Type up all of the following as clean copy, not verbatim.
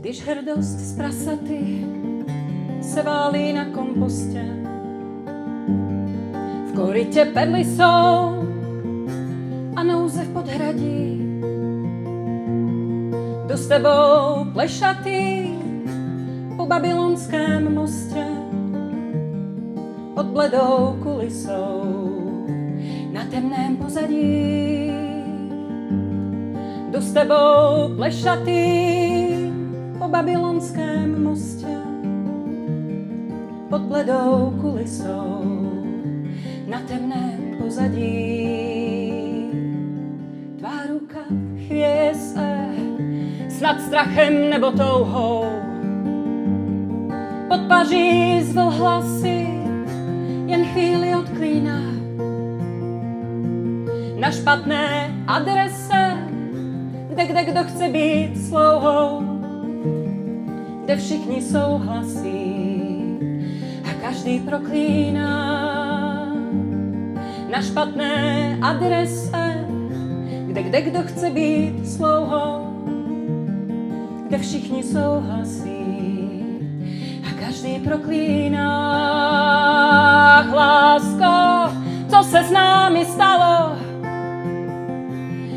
Když hrdost z prasaty se válí na kompostě, v korytě perly jsou a nouze v podhradí. Jdu s tebou plešatý po babylonském mostě, pod bledou kulisou na temném pozadí. Jdu s tebou plešatý po babylonském mostě, pod bledou kulisou na temném pozadí. Tvá ruka chvěje se snad strachem nebo touhou, pod paží zvl hlasy jen chvíli od klína. Na špatné adrese, kde kdo chce být slouhou, kde všichni souhlasí a každý proklíná. Na špatné adrese, kde kdo chce být slouhou, kde všichni souhlasí a každý proklíná. Ach, lásko, co se s námi stalo?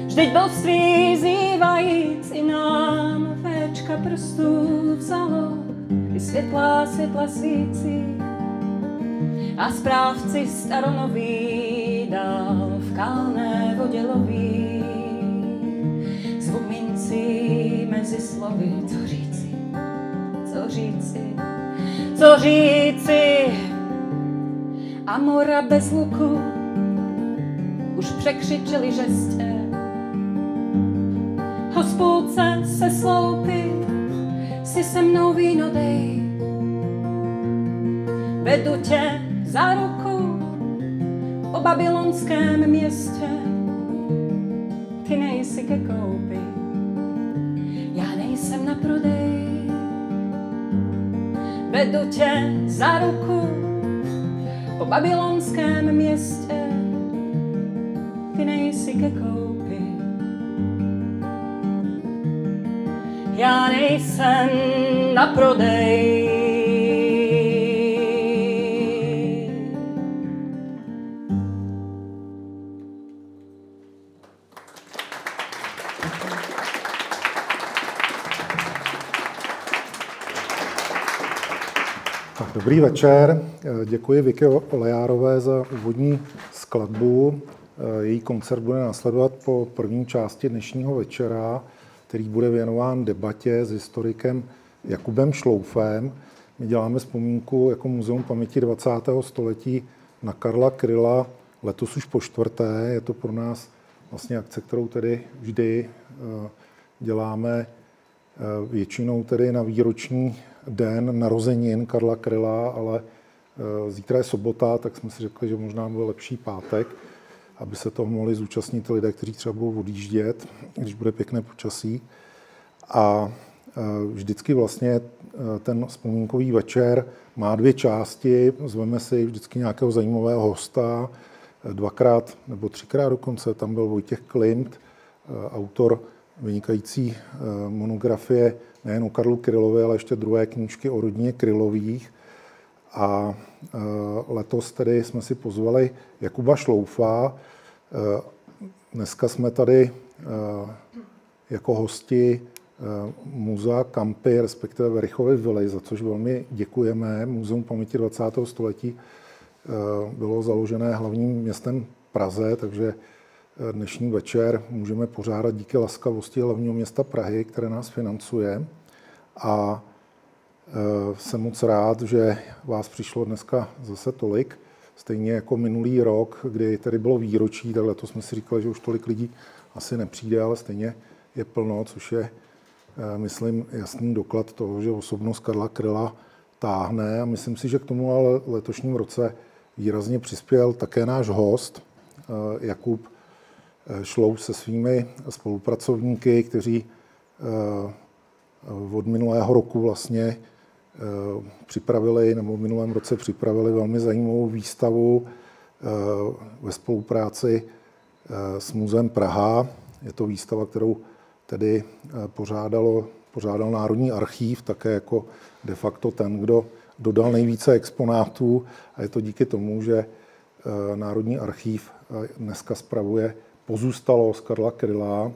Vždyť blbství zývajíc i nám véčka prstů vzalo, i světla sící a správci staronoví dál v kalné vodě loví. Zvuk mincí mezi slovy, co říci, co říci, co říci. A mora bez luku už překřičeli žestě. Hospůdce se sloupí, si se mnou víno dej. Vedu tě za ruku po babylonském městě. Ty nejsi ke koupi, já nejsem na prodej. Vedu tě za ruku po babylonském městě. Ty nejsi ke koupi, já nejsem na prodej. Dobrý večer, děkuji Vicky Olejárové za úvodní skladbu. Její koncert bude následovat po první části dnešního večera, který bude věnován debatě s historikem Jakubem Šloufem. My děláme vzpomínku jako Muzeum paměti 20. století na Karla Kryla, letos už po čtvrté. Je to pro nás vlastně akce, kterou tedy vždy děláme většinou tedy na výroční den narozenin Karla Kryla, ale zítra je sobota, tak jsme si řekli, že možná bude lepší pátek, aby se toho mohli zúčastnit lidé, kteří třeba budou odjíždět, když bude pěkné počasí. A vždycky vlastně ten vzpomínkový večer má dvě části. Zveme si vždycky nějakého zajímavého hosta, dvakrát nebo třikrát dokonce. Tam byl Vojtěch Klimt, autor vynikající monografie nejen o Karlu Krylovi, ale ještě druhé knížky o rodině Krylových. A letos tedy jsme si pozvali Jakuba Šloufa. Dneska jsme tady jako hosti Muzea Kampy, respektive Werichovy vily, za což velmi děkujeme. Muzeum paměti 20. století bylo založené hlavním městem Praze, takže dnešní večer můžeme pořádat díky laskavosti hlavního města Prahy, které nás financuje. A jsem moc rád, že vás přišlo dneska zase tolik. Stejně jako minulý rok, kdy tady bylo výročí, tak letos jsme si říkali, že už tolik lidí asi nepřijde, ale stejně je plno, což je, myslím, jasný doklad toho, že osobnost Karla Kryla táhne. A myslím si, že k tomu ale letošním roce výrazně přispěl také náš host, Jakub Šlouf se svými spolupracovníky, kteří od minulého roku vlastně připravili, nebo v minulém roce připravili velmi zajímavou výstavu ve spolupráci s Muzeem Praha. Je to výstava, kterou tedy uspořádal Národní archív, také jako de facto ten, kdo dodal nejvíce exponátů, a je to díky tomu, že Národní archív dneska spravuje pozůstalost Karla Kryla,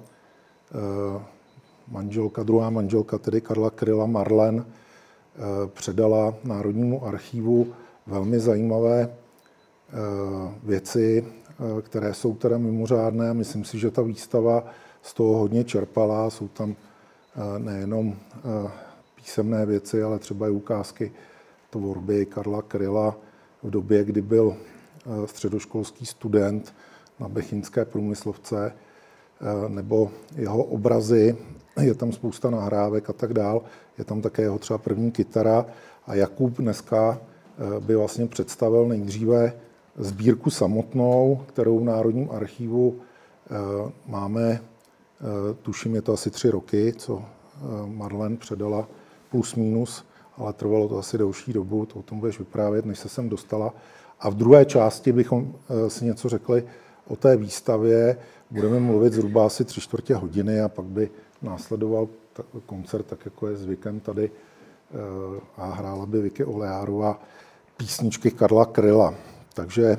druhá manželka tedy Karla Kryla, Marlen, předala Národnímu archívu velmi zajímavé věci, které jsou teda mimořádné. Myslím si, že ta výstava z toho hodně čerpala. Jsou tam nejenom písemné věci, ale třeba i ukázky tvorby Karla Kryla v době, kdy byl středoškolský student na Bechyňské průmyslovce, nebo jeho obrazy. Je tam spousta nahrávek a tak dál. Je tam také jeho třeba první kytara. A Jakub dneska by vlastně představil nejdříve sbírku samotnou, kterou v Národním archívu máme, tuším, je to asi 3 roky, co Marlen předala plus minus, ale trvalo to asi delší dobu, to o tom budeš vyprávět, než se sem dostala. A v druhé části bychom si něco řekli o té výstavě. Budeme mluvit zhruba asi 3/4 hodiny a pak by následoval koncert, tak jako je zvykem tady, a hrála by Vicky Olejárová písničky Karla Kryla. Takže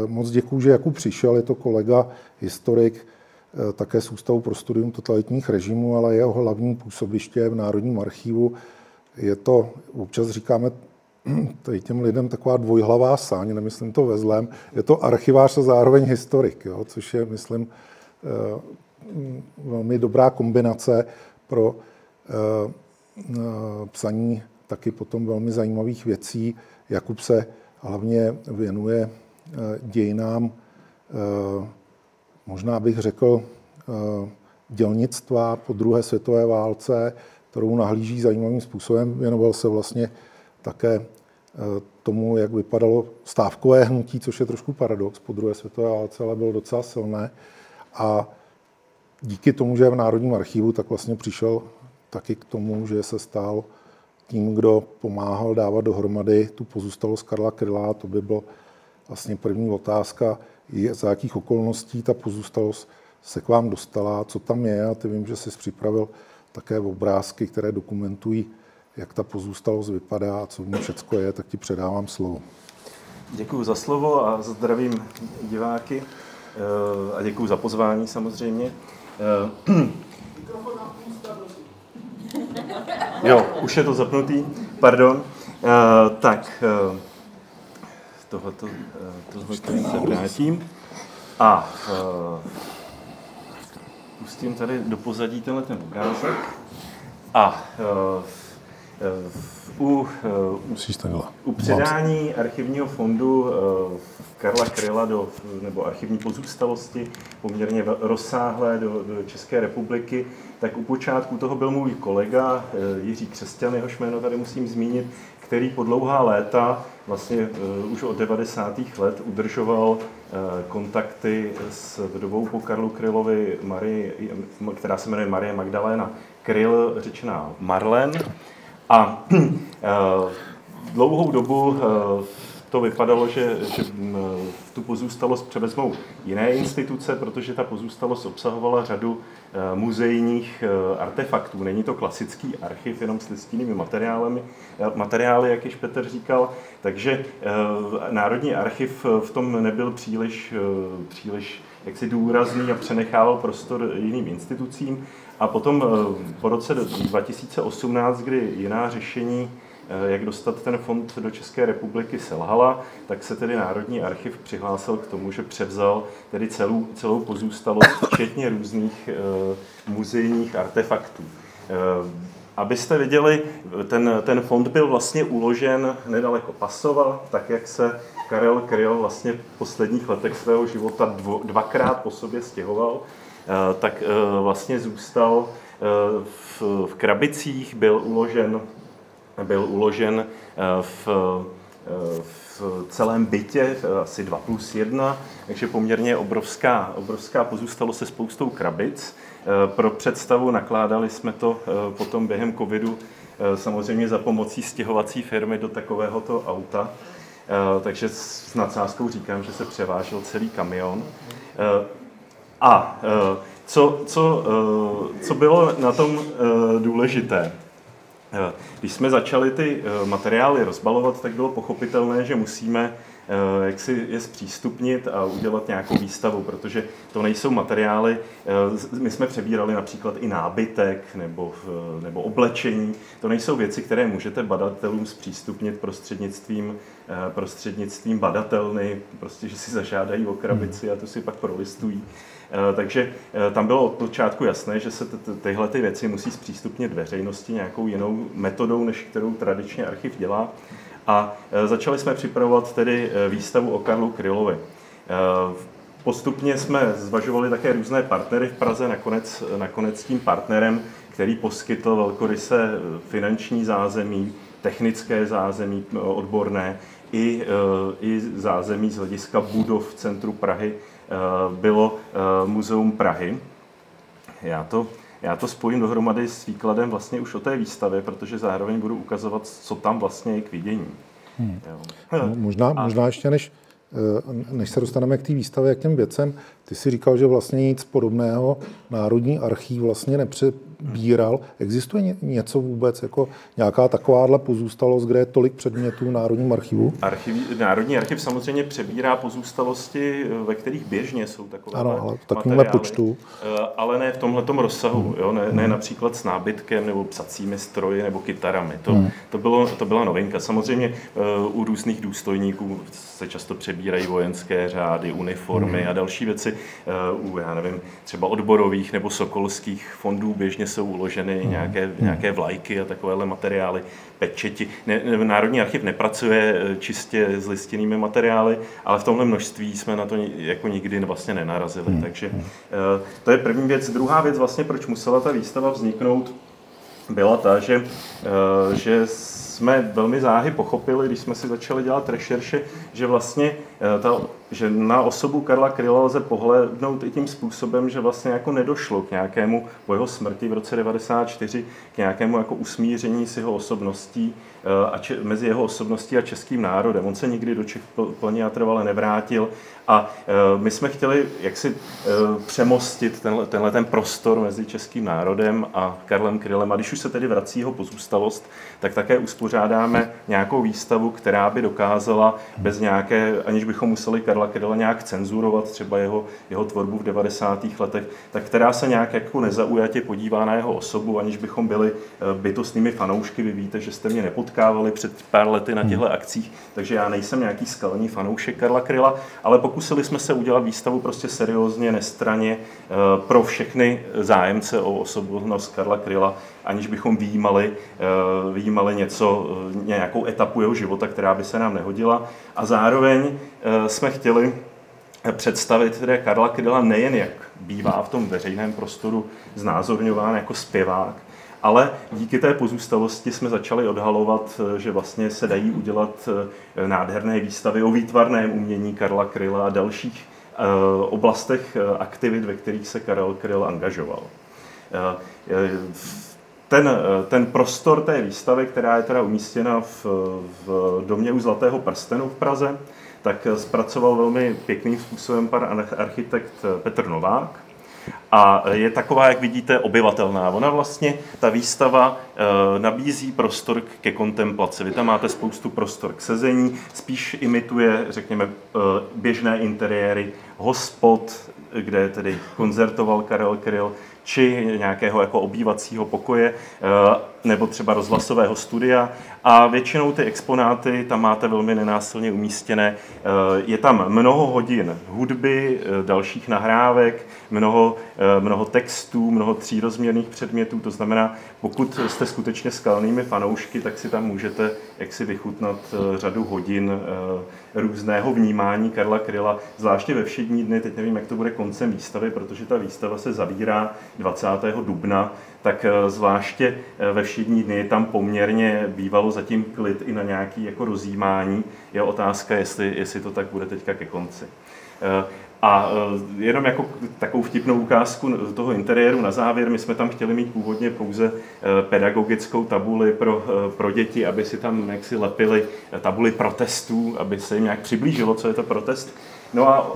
moc děkuju, že Jakub přišel, je to kolega, historik, také z Ústavu pro studium totalitních režimů, ale jeho hlavní působiště v Národním archívu. Je to, občas říkáme tady těm lidem, taková dvojhlavá sáň, nemyslím to ve zlém, je to archivář a zároveň historik, jo, což je, myslím, velmi dobrá kombinace pro psaní taky potom velmi zajímavých věcí. Jakub se hlavně věnuje dějinám, možná bych řekl, dělnictva po druhé světové válce, kterou nahlíží zajímavým způsobem. Věnoval se vlastně také tomu, jak vypadalo stávkové hnutí, což je trošku paradox po druhé světové válce, ale bylo docela silné. A díky tomu, že je v Národním archívu, tak vlastně přišel taky k tomu, že se stal tím, kdo pomáhal dávat dohromady tu pozůstalost Karla Kryla. To by byla vlastně první otázka, za jakých okolností ta pozůstalost se k vám dostala, co tam je. A ty vím, že jsi připravil také obrázky, které dokumentují, jak ta pozůstalost vypadá a co v ní všecko je, tak ti předávám slovo. Děkuji za slovo a zdravím diváky a děkuji za pozvání samozřejmě. Jo, už je to zapnutý, pardon. Tohleto se vrátím a pustím tady do pozadí ten obrázek a u předání archivního fondu Karla Kryla nebo archivní pozůstalosti poměrně rozsáhlé do České republiky, tak u počátku toho byl můj kolega Jiří Křesťan, jehož jméno tady musím zmínit, který po dlouhá léta, vlastně už od 90. let, udržoval kontakty s vdovou po Karlu Krylovi, která se jmenuje Marie Magdaléna Kryl, řečená Marlen. A dlouhou dobu to vypadalo, že tu pozůstalost převezmou jiné instituce, protože ta pozůstalost obsahovala řadu muzejních artefaktů. Není to klasický archiv jenom s listinnými materiály, jak již Petr říkal, takže Národní archiv v tom nebyl příliš jaksi důrazný a přenechával prostor jiným institucím. A potom po roce 2018, kdy jiná řešení, jak dostat ten fond do České republiky, selhala, tak se tedy Národní archiv přihlásil k tomu, že převzal tedy celou pozůstalost, včetně různých muzejních artefaktů. Abyste viděli, ten fond byl vlastně uložen nedaleko Pasova, tak jak se Karel Kryl vlastně v posledních letech svého života dvakrát po sobě stěhoval, tak vlastně zůstal v Krabicích, byl uložen v celém bytě, asi 2+1, takže poměrně obrovská pozůstalost se spoustou krabic. Pro představu nakládali jsme to potom během covidu samozřejmě za pomocí stěhovací firmy do takovéhoto auta, takže s nadsázkou říkám, že se převážel celý kamion. A Co bylo na tom důležité? Když jsme začali ty materiály rozbalovat, tak bylo pochopitelné, že musíme jak si je zpřístupnit a udělat nějakou výstavu, protože to nejsou materiály, my jsme přebírali například i nábytek nebo oblečení, to nejsou věci, které můžete badatelům zpřístupnit prostřednictvím badatelny, prostě, že si zažádají o krabici a tu si pak prolistují. Takže tam bylo od počátku jasné, že se tyhle ty věci musí zpřístupnit veřejnosti nějakou jinou metodou, než kterou tradičně archiv dělá. A začali jsme připravovat tedy výstavu o Karlu Krylovi. Postupně jsme zvažovali také různé partnery v Praze, nakonec tím partnerem, který poskytl velkoryse finanční zázemí, technické zázemí odborné i zázemí z hlediska budov v centru Prahy, bylo Muzeum Prahy. Já to spojím dohromady s výkladem vlastně už o té výstavě, protože zároveň budu ukazovat, co tam vlastně je k vidění. Možná ještě než se dostaneme k té výstavě a k těm věcem, ty si říkal, že vlastně nic podobného Národní archiv vlastně nepřebíral. Existuje něco vůbec, jako nějaká takováhle pozůstalost, kde je tolik předmětů v Národním archivu? Národní archiv samozřejmě přebírá pozůstalosti, ve kterých běžně jsou takové materiály, počtu. Ale ne v tomhletom rozsahu. Jo? Ne například s nábytkem nebo psacími stroji nebo kytarami. To byla novinka. Samozřejmě u různých důstojníků se často přebírají vojenské řády, uniformy a další věci. U, já nevím, třeba odborových nebo sokolských fondů běžně jsou uloženy nějaké vlajky a takovéhle materiály, pečeti. Národní archiv nepracuje čistě s listinnými materiály, ale v tomhle množství jsme na to jako nikdy vlastně nenarazili. Takže to je první věc. Druhá věc vlastně, proč musela ta výstava vzniknout, byla ta, že jsme velmi záhy pochopili, když jsme si začali dělat rešerše, že vlastně že na osobu Karla Kryla lze pohlédnout i tím způsobem, že vlastně jako nedošlo k nějakému po jeho smrti v roce 1994 k nějakému jako usmíření s jeho osobností mezi jeho osobností a českým národem. On se nikdy do Čech plně a trvale nevrátil a my jsme chtěli jaksi přemostit ten prostor mezi českým národem a Karlem Krylem. A když už se tedy vrací jeho pozůstalost, tak také uspořádáme nějakou výstavu, která by dokázala aniž bychom museli Karla Kryla nějak cenzurovat, třeba jeho tvorbu v 90. letech, tak která se nějak jako nezaujatě podívá na jeho osobu, aniž bychom byli bytostnými fanoušky. Vy víte, že jste mě nepotkávali před pár lety na těchto akcích, takže já nejsem nějaký skalní fanoušek Karla Kryla, ale pokusili jsme se udělat výstavu prostě seriózně, nestranně pro všechny zájemce o osobnost Karla Kryla, aniž bychom vyjímali nějakou etapu jeho života, která by se nám nehodila. A zároveň jsme chtěli představit tedy Karla Kryla nejen jak bývá v tom veřejném prostoru znázorňován jako zpěvák, ale díky té pozůstalosti jsme začali odhalovat, že vlastně se dají udělat nádherné výstavy o výtvarném umění Karla Kryla a dalších oblastech aktivit, ve kterých se Karel Kryl angažoval. Ten prostor té výstavy, která je teda umístěna v domě u Zlatého prstenu v Praze, tak zpracoval velmi pěkným způsobem pan architekt Petr Novák. A je taková, jak vidíte, obyvatelná. Ona vlastně, ta výstava nabízí prostor ke kontemplaci. Vy tam máte spoustu prostor k sezení, spíš imituje, řekněme, běžné interiéry hospod, kde tedy koncertoval Karel Kryl, či nějakého jako obývacího pokoje, nebo třeba rozhlasového studia. A většinou ty exponáty tam máte velmi nenásilně umístěné. Je tam mnoho hodin hudby, dalších nahrávek, mnoho textů, mnoho třírozměrných předmětů. To znamená, pokud jste skutečně skalnými fanoušky, tak si tam můžete jaksi vychutnat řadu hodin různého vnímání Karla Kryla, zvláště ve všední dny. Teď nevím, jak to bude koncem výstavy, protože ta výstava se zavírá 20. dubna, tak zvláště ve všední dny je tam poměrně bývalo zatím klid i na nějaký jako rozjímání. Je otázka, jestli to tak bude teďka ke konci. A jenom jako takovou vtipnou ukázku toho interiéru na závěr, my jsme tam chtěli mít původně pouze pedagogickou tabuli pro děti, aby si tam jaksi lepili tabuli protestů, aby se jim nějak přiblížilo, co je to protest. No a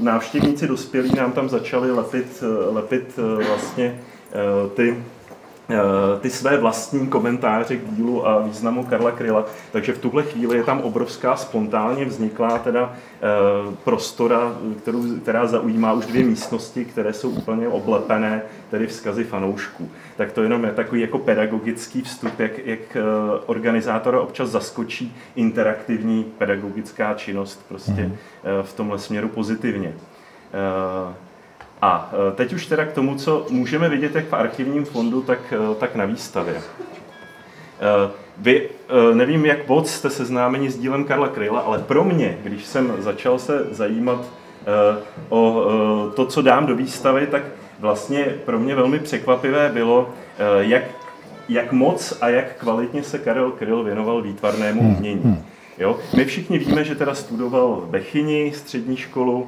návštěvníci dospělí nám tam začali lepit vlastně ty své vlastní komentáře k dílu a významu Karla Kryla. Takže v tuhle chvíli je tam obrovská spontánně vzniklá teda prostora, která zaujímá už 2 místnosti, které jsou úplně oblepené tedy vzkazy fanoušků. Tak to jenom je takový jako pedagogický vstup, jak organizátora občas zaskočí interaktivní pedagogická činnost prostě v tomhle směru pozitivně. A teď už teda k tomu, co můžeme vidět jak v archivním fondu, tak na výstavě. Vy, nevím, jak moc jste seznámeni s dílem Karla Kryla, ale pro mě, když jsem začal se zajímat o to, co dám do výstavy, tak vlastně pro mě velmi překvapivé bylo, jak moc a jak kvalitně se Karel Kryl věnoval výtvarnému umění. Jo? My všichni víme, že teda studoval v Bechyni střední školu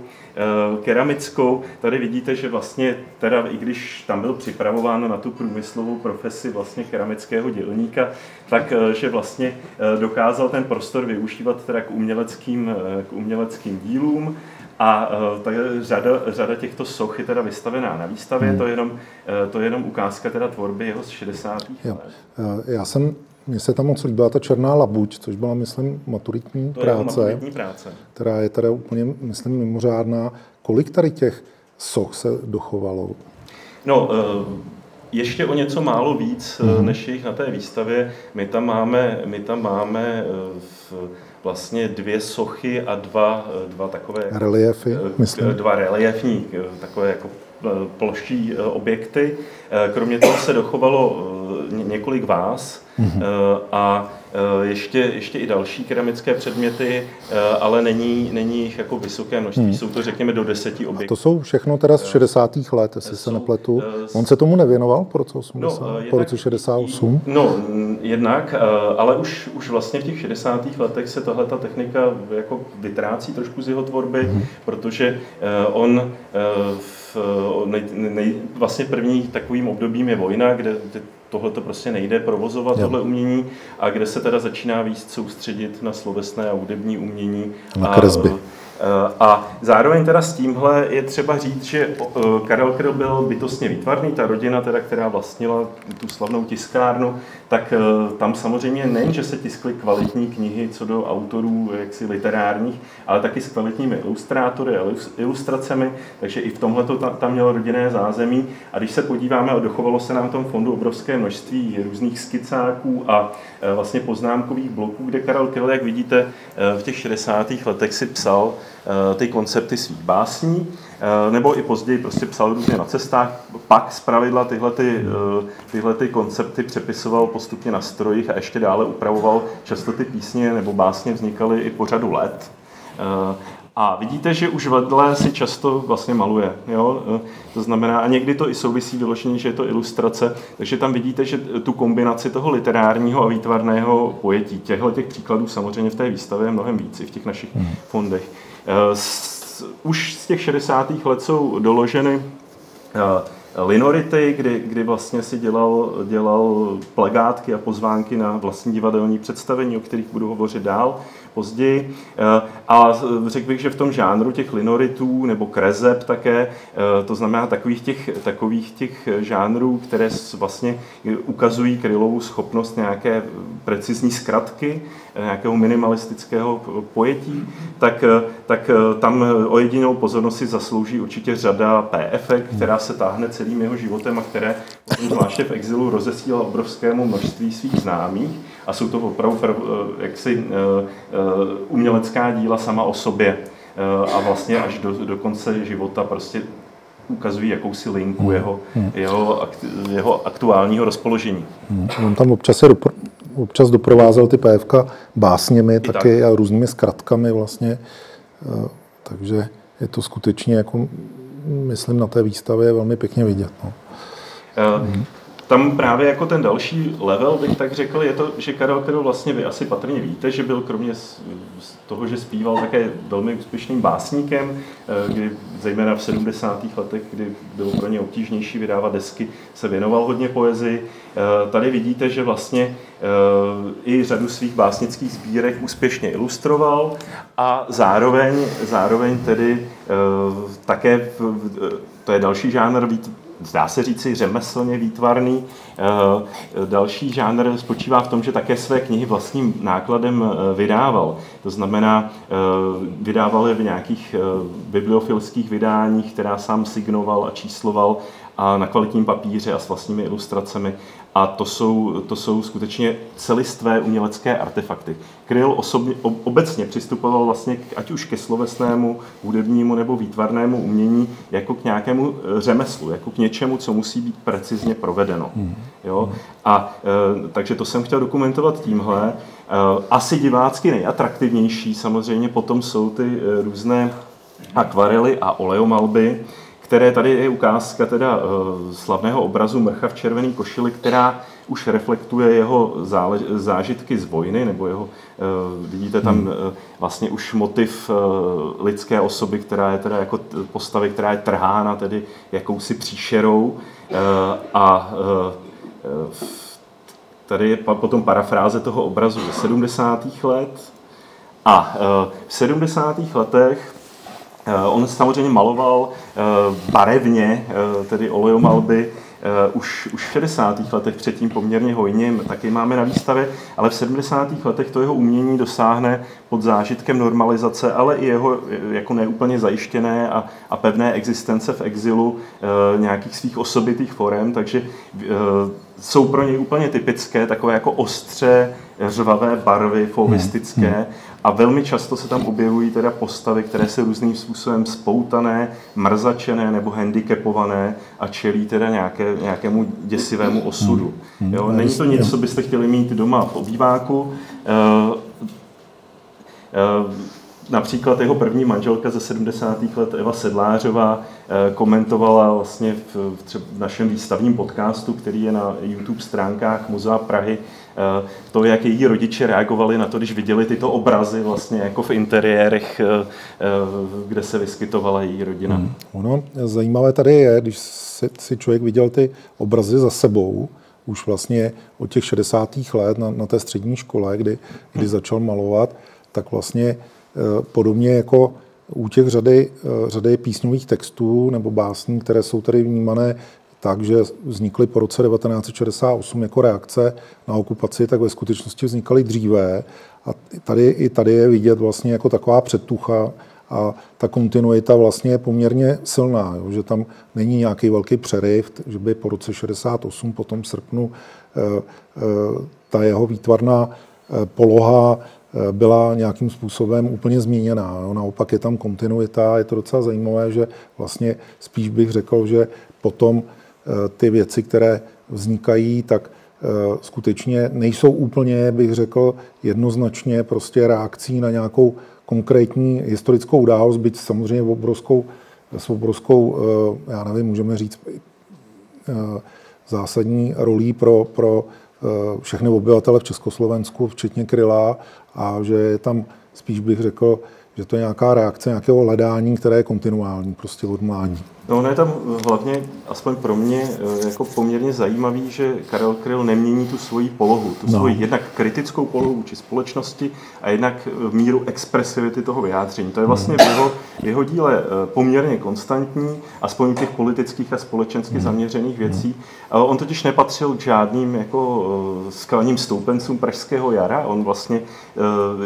keramickou. Tady vidíte, že vlastně teda, i když tam byl připravován na tu průmyslovou profesi vlastně keramického dělníka, tak že vlastně dokázal ten prostor využívat teda k uměleckým dílům. A řada těchto soch je teda vystavená na výstavě, to je jenom ukázka teda tvorby jeho z 60. let. Mně se tam moc líbila ta černá labuť, což byla, myslím, maturitní práce, která je teda úplně, myslím, mimořádná. Kolik tady těch soch se dochovalo? No, ještě o něco málo víc, než jich na té výstavě. My tam máme vlastně 2 sochy a dva takové reliefy, myslím. 2 reliefní, takové jako ploští objekty. Kromě toho se dochovalo několik váz a ještě i další keramické předměty, ale není jich jako vysoké množství. Jsou to, řekněme, do 10 objektů. A to jsou všechno teda z 60. let, jestli se nepletu. On se tomu nevěnoval po roce 68? No, jednak, ale už vlastně v těch 60. letech se tahleta technika jako vytrácí trošku z jeho tvorby, protože on vlastně první takovým obdobím je vojna, kde tohle to prostě nejde provozovat, tohle umění, a kde se teda začíná víc soustředit na slovesné a hudební umění. Na kresby. A zároveň teda s tímhle je třeba říct, že Karel Kryl byl bytostně výtvarný, ta rodina, teda, která vlastnila tu slavnou tiskárnu, tak tam samozřejmě nejen, že se tiskly kvalitní knihy co do autorů jaksi literárních, ale taky s kvalitními ilustrátory a ilustracemi, takže i v tomhle tam mělo rodinné zázemí. A když se podíváme, dochovalo se nám v tom fondu obrovské množství různých skicáků a vlastně poznámkových bloků, kde Karel Kryl, jak vidíte, v těch 60. letech si psal ty koncepty svých básní, nebo i později prostě psal různě na cestách, pak zpravidla tyhle koncepty přepisoval postupně na strojích a ještě dále upravoval. Často ty písně nebo básně vznikaly i po řadu let. A vidíte, že už vedle si často vlastně maluje. Jo? To znamená, a někdy to i souvisí vyloženě, že je to ilustrace, takže tam vidíte, že tu kombinaci toho literárního a výtvarného pojetí, těch příkladů samozřejmě v té výstavě je mnohem víc i v těch našich fondech. Už z těch 60. let jsou doloženy linority, kdy vlastně si dělal plakátky a pozvánky na vlastní divadelní představení, o kterých budu hovořit dál později. A řekl bych, že v tom žánru těch linoritů nebo kreseb také, to znamená takových těch žánrů, které vlastně ukazují Krylovu schopnost nějaké precizní zkratky, nějakého minimalistického pojetí, tak tam o jedinou pozornost si zaslouží určitě řada PF, která se táhne celým jeho životem a které zvláště v exilu rozesílá obrovskému množství svých známých. A jsou to opravdu jaksi umělecká díla sama o sobě a vlastně až do konce života prostě ukazují jakousi linku jeho aktuálního rozpoložení. On tam občas doprovázel ty PFK básněmi taky a různými zkratkami vlastně, takže je to skutečně, jako myslím, na té výstavě velmi pěkně vidět. No. tam právě jako ten další level, bych tak řekl, je to, že Karel Kryl vlastně vy asi patrně víte, že byl kromě z toho, že zpíval, také velmi úspěšným básníkem, kdy zejména v 70. letech, kdy bylo pro ně obtížnější vydávat desky, se věnoval hodně poezii. Tady vidíte, že vlastně i řadu svých básnických sbírek úspěšně ilustroval a zároveň tedy také, to je další žánr, zdá se říci řemeslně výtvarný. Další žánr spočívá v tom, že také své knihy vlastním nákladem vydával. To znamená, vydával je v nějakých bibliofilských vydáních, která sám signoval a čísloval a na kvalitním papíře a s vlastními ilustracemi. A to jsou skutečně celistvé umělecké artefakty. Kryl obecně přistupoval vlastně ať už ke slovesnému, hudebnímu nebo výtvarnému umění jako k nějakému řemeslu, jako k něčemu, co musí být precizně provedeno. Jo? A takže to jsem chtěl dokumentovat tímhle. Asi divácky nejatraktivnější samozřejmě potom jsou ty různé akvarely a oleomalby, které tady je ukázka teda slavného obrazu Mrcha v červené košili, která už reflektuje jeho zážitky z vojny, nebo jeho, vidíte tam vlastně už motiv lidské osoby, která je teda jako postavy, která je trhána tedy jakousi příšerou a tady je potom parafráze toho obrazu ze 70. let a v 70. letech on samozřejmě maloval barevně, tedy oleomalby, už v 60. letech předtím poměrně hojně, taky máme na výstavě, ale v 70. letech to jeho umění dosáhne pod zážitkem normalizace, ale i jeho jako neúplně zajištěné a pevné existence v exilu nějakých svých osobitých forem, takže jsou pro něj úplně typické, takové jako ostře řvavé barvy, fauvistické, a velmi často se tam objevují teda postavy, které se různým způsobem spoutané, mrzačené nebo handicapované a čelí teda nějakému děsivému osudu. Jo? Není to nic, co byste chtěli mít doma v obýváku. Například jeho první manželka ze 70. let, Eva Sedlářová, komentovala vlastně v našem výstavním podcastu, který je na YouTube stránkách Muzea Prahy, to, jak její rodiče reagovali na to, když viděli tyto obrazy vlastně jako v interiérech, kde se vyskytovala její rodina. Ono zajímavé tady je, když si člověk viděl ty obrazy za sebou, už vlastně od těch 60. let na té střední škole, kdy začal malovat, tak vlastně podobně jako u těch řady písňových textů nebo básní, které jsou tady vnímané tak, že vznikly po roce 1968 jako reakce na okupaci, tak ve skutečnosti vznikaly dříve. A tady je vidět vlastně jako taková předtucha a ta kontinuita vlastně je poměrně silná, jo, že tam není nějaký velký přeryv, že by po roce 68, po tom srpnu, ta jeho výtvarná poloha byla nějakým způsobem úplně změněná. Jo. Naopak je tam kontinuita, je to docela zajímavé, že vlastně spíš bych řekl, že potom ty věci, které vznikají, tak skutečně nejsou úplně, bych řekl, jednoznačně prostě reakcí na nějakou konkrétní historickou událost, byť samozřejmě s obrovskou, já nevím, můžeme říct, zásadní rolí pro všechny obyvatele v Československu, včetně Kryla, a že je tam spíš bych řekl, že to je nějaká reakce nějakého hledání, které je kontinuální, prostě od mládí. No, ono je tam hlavně, aspoň pro mě, jako poměrně zajímavý, že Karel Kryl nemění tu svoji polohu, svoji jednak kritickou polohu vůči společnosti a jednak míru expresivity toho vyjádření. To je vlastně v jeho díle poměrně konstantní, aspoň těch politických a společensky zaměřených věcí. On totiž nepatřil k žádným jako skalním stoupencům Pražského jara. On vlastně,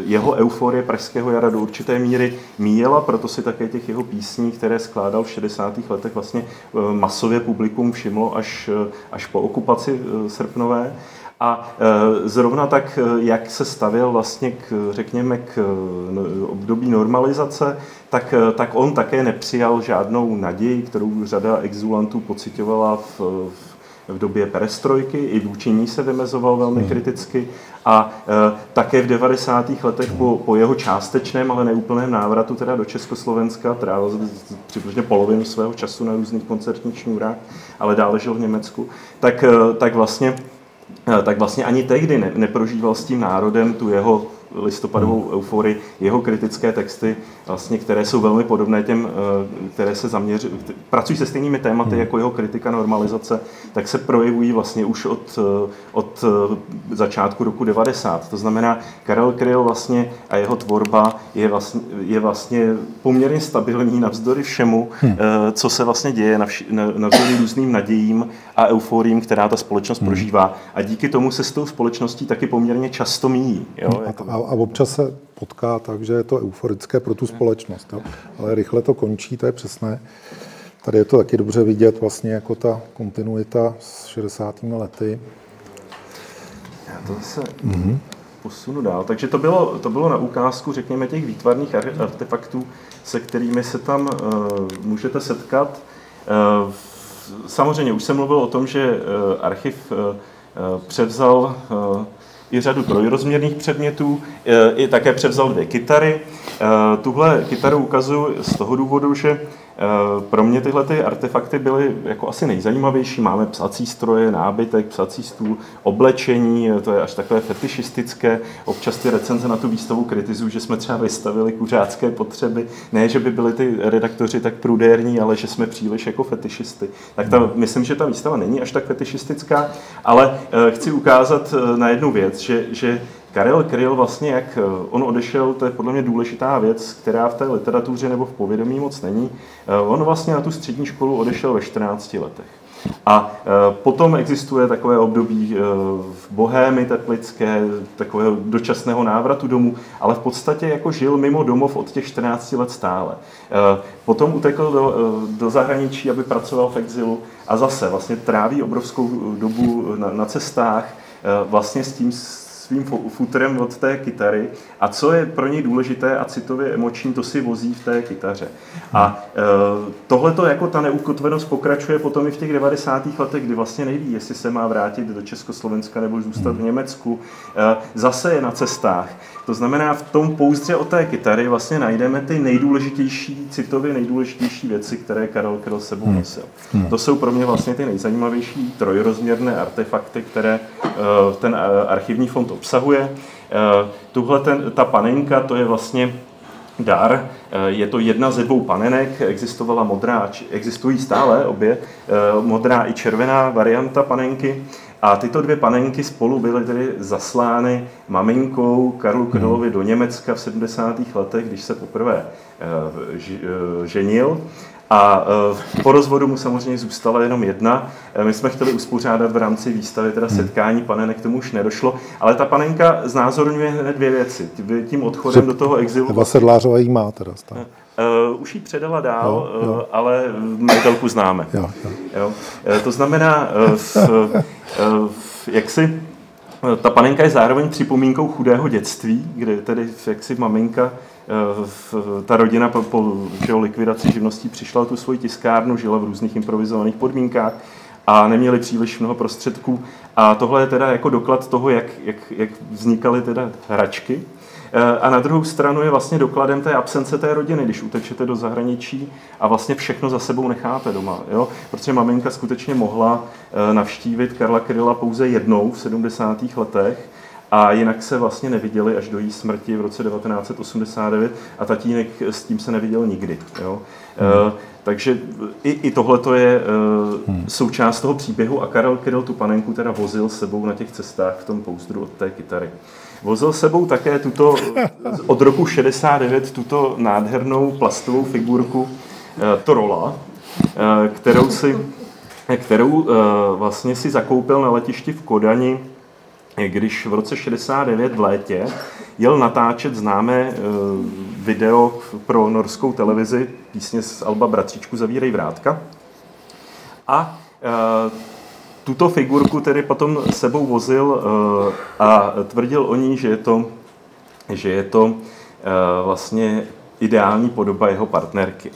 jeho euforie Pražského jara do určité míry míjela, proto si také těch jeho písní, které skládal v 60. letech, vlastně masově publikum všimlo až po okupaci srpnové. A zrovna tak, jak se stavěl vlastně řekněme k období normalizace, tak on také nepřijal žádnou naději, kterou řada exulantů pocitovala v době perestrojky, i vůči ní se vymezoval velmi kriticky a také v 90. letech po jeho částečném, ale neúplném návratu teda do Československa, trávil přibližně polovinu svého času na různých koncertních šňůrách, ale dále žil v Německu, tak vlastně ani tehdy neprožíval s tím národem tu jeho listopadovou euforii, jeho kritické texty, vlastně, které jsou velmi podobné těm, které se pracují se stejnými tématy jako jeho kritika normalizace, tak se projevují vlastně už od začátku roku 90. To znamená, Karel Kryl vlastně a jeho tvorba je vlastně poměrně stabilní navzdory všemu, co se vlastně děje, navzdory různým nadějím a euforiím, která ta společnost prožívá. A díky tomu se s tou společností taky poměrně často míjí. Jo? A občas se potká tak, že je to euforické pro tu společnost. Jo? Ale rychle to končí, to je přesné. Tady je to taky dobře vidět vlastně jako ta kontinuita s 60. lety. Já to zase posunu dál. Takže to bylo na ukázku, řekněme, těch výtvarných artefaktů, se kterými se tam můžete setkat. Samozřejmě už jsem mluvil o tom, že archiv převzal i řadu trojrozměrných předmětů, i také převzal 2 kytary. Tuhle kytaru ukazuji z toho důvodu, že pro mě tyhle ty artefakty byly jako asi nejzajímavější. Máme psací stroje, nábytek, psací stůl, oblečení, to je až takové fetišistické. Občas ty recenze na tu výstavu kritizují, že jsme třeba vystavili kuřácké potřeby. Ne, že by byli ty redaktoři tak prudérní, ale že jsme příliš jako fetišisty. Tak myslím, že ta výstava není až tak fetišistická, ale chci ukázat na jednu věc, že Karel Kryl vlastně, jak on odešel, to je podle mě důležitá věc, která v té literatuře nebo v povědomí moc není. On vlastně na tu střední školu odešel ve 14 letech. A potom existuje takové období v Bohémii teplické, takového dočasného návratu domů, ale v podstatě jako žil mimo domov od těch 14 let stále. Potom utekl do zahraničí, aby pracoval v exilu a zase vlastně tráví obrovskou dobu na cestách, vlastně s tím svým futrem od té kytary a co je pro něj důležité a citově emoční, to si vozí v té kytaře. A tohleto jako ta neukotvenost pokračuje potom i v těch 90. letech, kdy vlastně neví, jestli se má vrátit do Československa nebo zůstat v Německu. Zase je na cestách. To znamená, v tom pouzdře od té kytary vlastně najdeme ty nejdůležitější, citově nejdůležitější věci, které Karel Kryl sebou nosil. To jsou pro mě vlastně ty nejzajímavější trojrozměrné artefakty, které ten archivní fond obsahuje. Ta panenka, to je vlastně dar. Je to jedna ze 2 panenek, existovala modrá, existují stále obě, modrá i červená varianta panenky. A tyto 2 panenky spolu byly tedy zaslány maminkou Karlu Krylovi do Německa v 70. letech, když se poprvé ženil. A po rozvodu mu samozřejmě zůstala jenom jedna. My jsme chtěli uspořádat v rámci výstavy teda setkání panenek, k tomu už nedošlo, ale ta panenka znázorňuje hned 2 věci. Tím odchodem do toho exilu. Eva Sedlářová jí má teda stále. Už ji předala dál, ale majitelku známe. Jo. To znamená, ta panenka je zároveň připomínkou chudého dětství, kde tedy jaksi maminka, ta rodina po likvidaci živností přišla tu svoji tiskárnu, žila v různých improvizovaných podmínkách a neměli příliš mnoho prostředků. A tohle je teda jako doklad toho, jak vznikaly teda hračky. A na druhou stranu je vlastně dokladem té absence té rodiny, když utečete do zahraničí a vlastně všechno za sebou necháte doma. Jo? Protože maminka skutečně mohla navštívit Karla Kryla pouze jednou v 70. letech a jinak se vlastně neviděli až do její smrti v roce 1989 a tatínek s tím se neviděl nikdy. Jo? Takže i tohleto je součást toho příběhu a Karel Kryl tu panenku teda vozil s sebou na těch cestách v tom pouzdru od té kytary. Vozil sebou také od roku 69 tuto nádhernou plastovou figurku Trolla, kterou vlastně si zakoupil na letišti v Kodani, když v roce 69 v létě jel natáčet známé video pro norskou televizi, písně z alba Bratříčku zavírej vrátka. A tuto figurku tedy potom sebou vozil a tvrdil o ní, že je to vlastně ideální podoba jeho partnerky.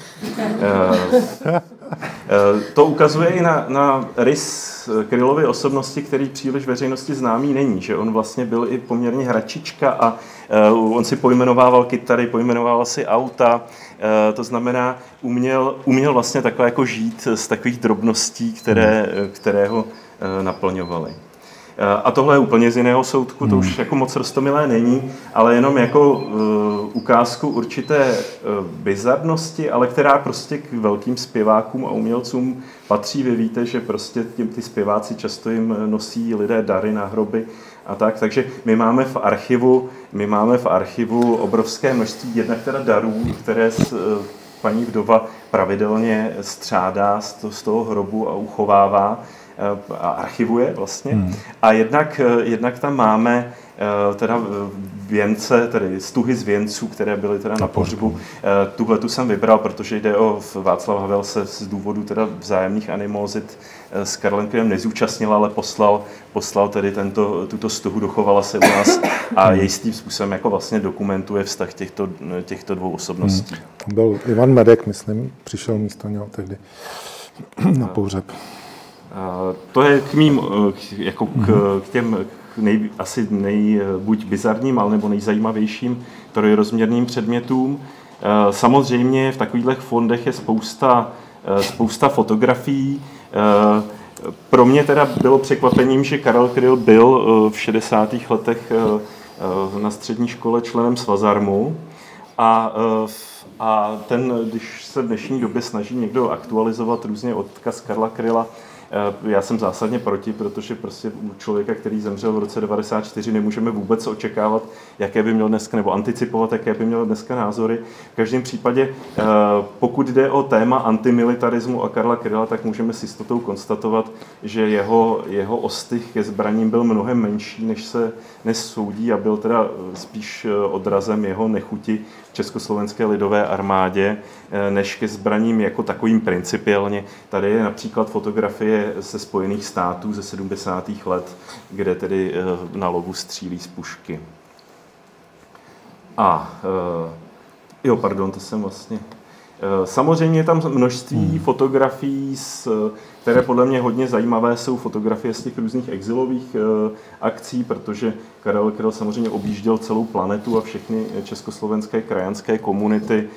To ukazuje i na rys Krylovy osobnosti, který příliš veřejnosti známý není, že on vlastně byl i poměrně hračička a on si pojmenovával kytary, pojmenovával si auta, to znamená, uměl vlastně takhle jako žít z takových drobností, které ho naplňovaly. A tohle je úplně z jiného soudku, to už jako moc roztomilé není, ale jenom jako ukázku určité bizarnosti, ale která prostě k velkým zpěvákům a umělcům patří. Vy víte, že prostě ty zpěváci často jim nosí lidé dary na hroby a tak, takže my máme v archivu obrovské množství jednak teda darů, které paní vdova pravidelně střádá z toho hrobu a uchovává a archivuje vlastně. A jednak tam máme teda věnce, tedy stuhy z věnců, které byly teda na pohřbu. Tuhletu jsem vybral, protože jde o Václav Havel se z důvodu teda vzájemných animozit s Karlem Krylem nezúčastnil, ale poslal tedy tuto stuhu, dochovala se u nás a jistým způsobem jako vlastně dokumentuje vztah těchto dvou osobností. Tam byl Ivan Medek, myslím, přišel místo něho tehdy na pohřeb. To je k mým, jako k těm asi buď bizarním, ale nebo nejzajímavějším trojrozměrným předmětům. Samozřejmě v takových fondech je spousta fotografií. Pro mě teda bylo překvapením, že Karel Kryl byl v 60. letech na střední škole členem Svazarmu a když se v dnešní době snaží někdo aktualizovat různě odkaz Karla Kryla, já jsem zásadně proti, protože prostě u člověka, který zemřel v roce 1994, nemůžeme vůbec očekávat, jaké by měl dneska, nebo anticipovat, jaké by měl dneska názory. V každém případě, pokud jde o téma antimilitarismu a Karla Kryla, tak můžeme s jistotou konstatovat, že jeho ostych ke zbraním byl mnohem menší, než se dnes soudí a byl teda spíš odrazem jeho nechuti v Československé lidové armádě, než ke zbraním jako takovým principiálně. Tady je například fotografie ze Spojených států ze 70. let, kde tedy na lovu střílí z pušky. To jsem vlastně... Samozřejmě je tam množství fotografií, které podle mě hodně zajímavé jsou fotografie z těch různých exilových akcí, protože Karel Kryl samozřejmě objížděl celou planetu a všechny československé krajanské komunity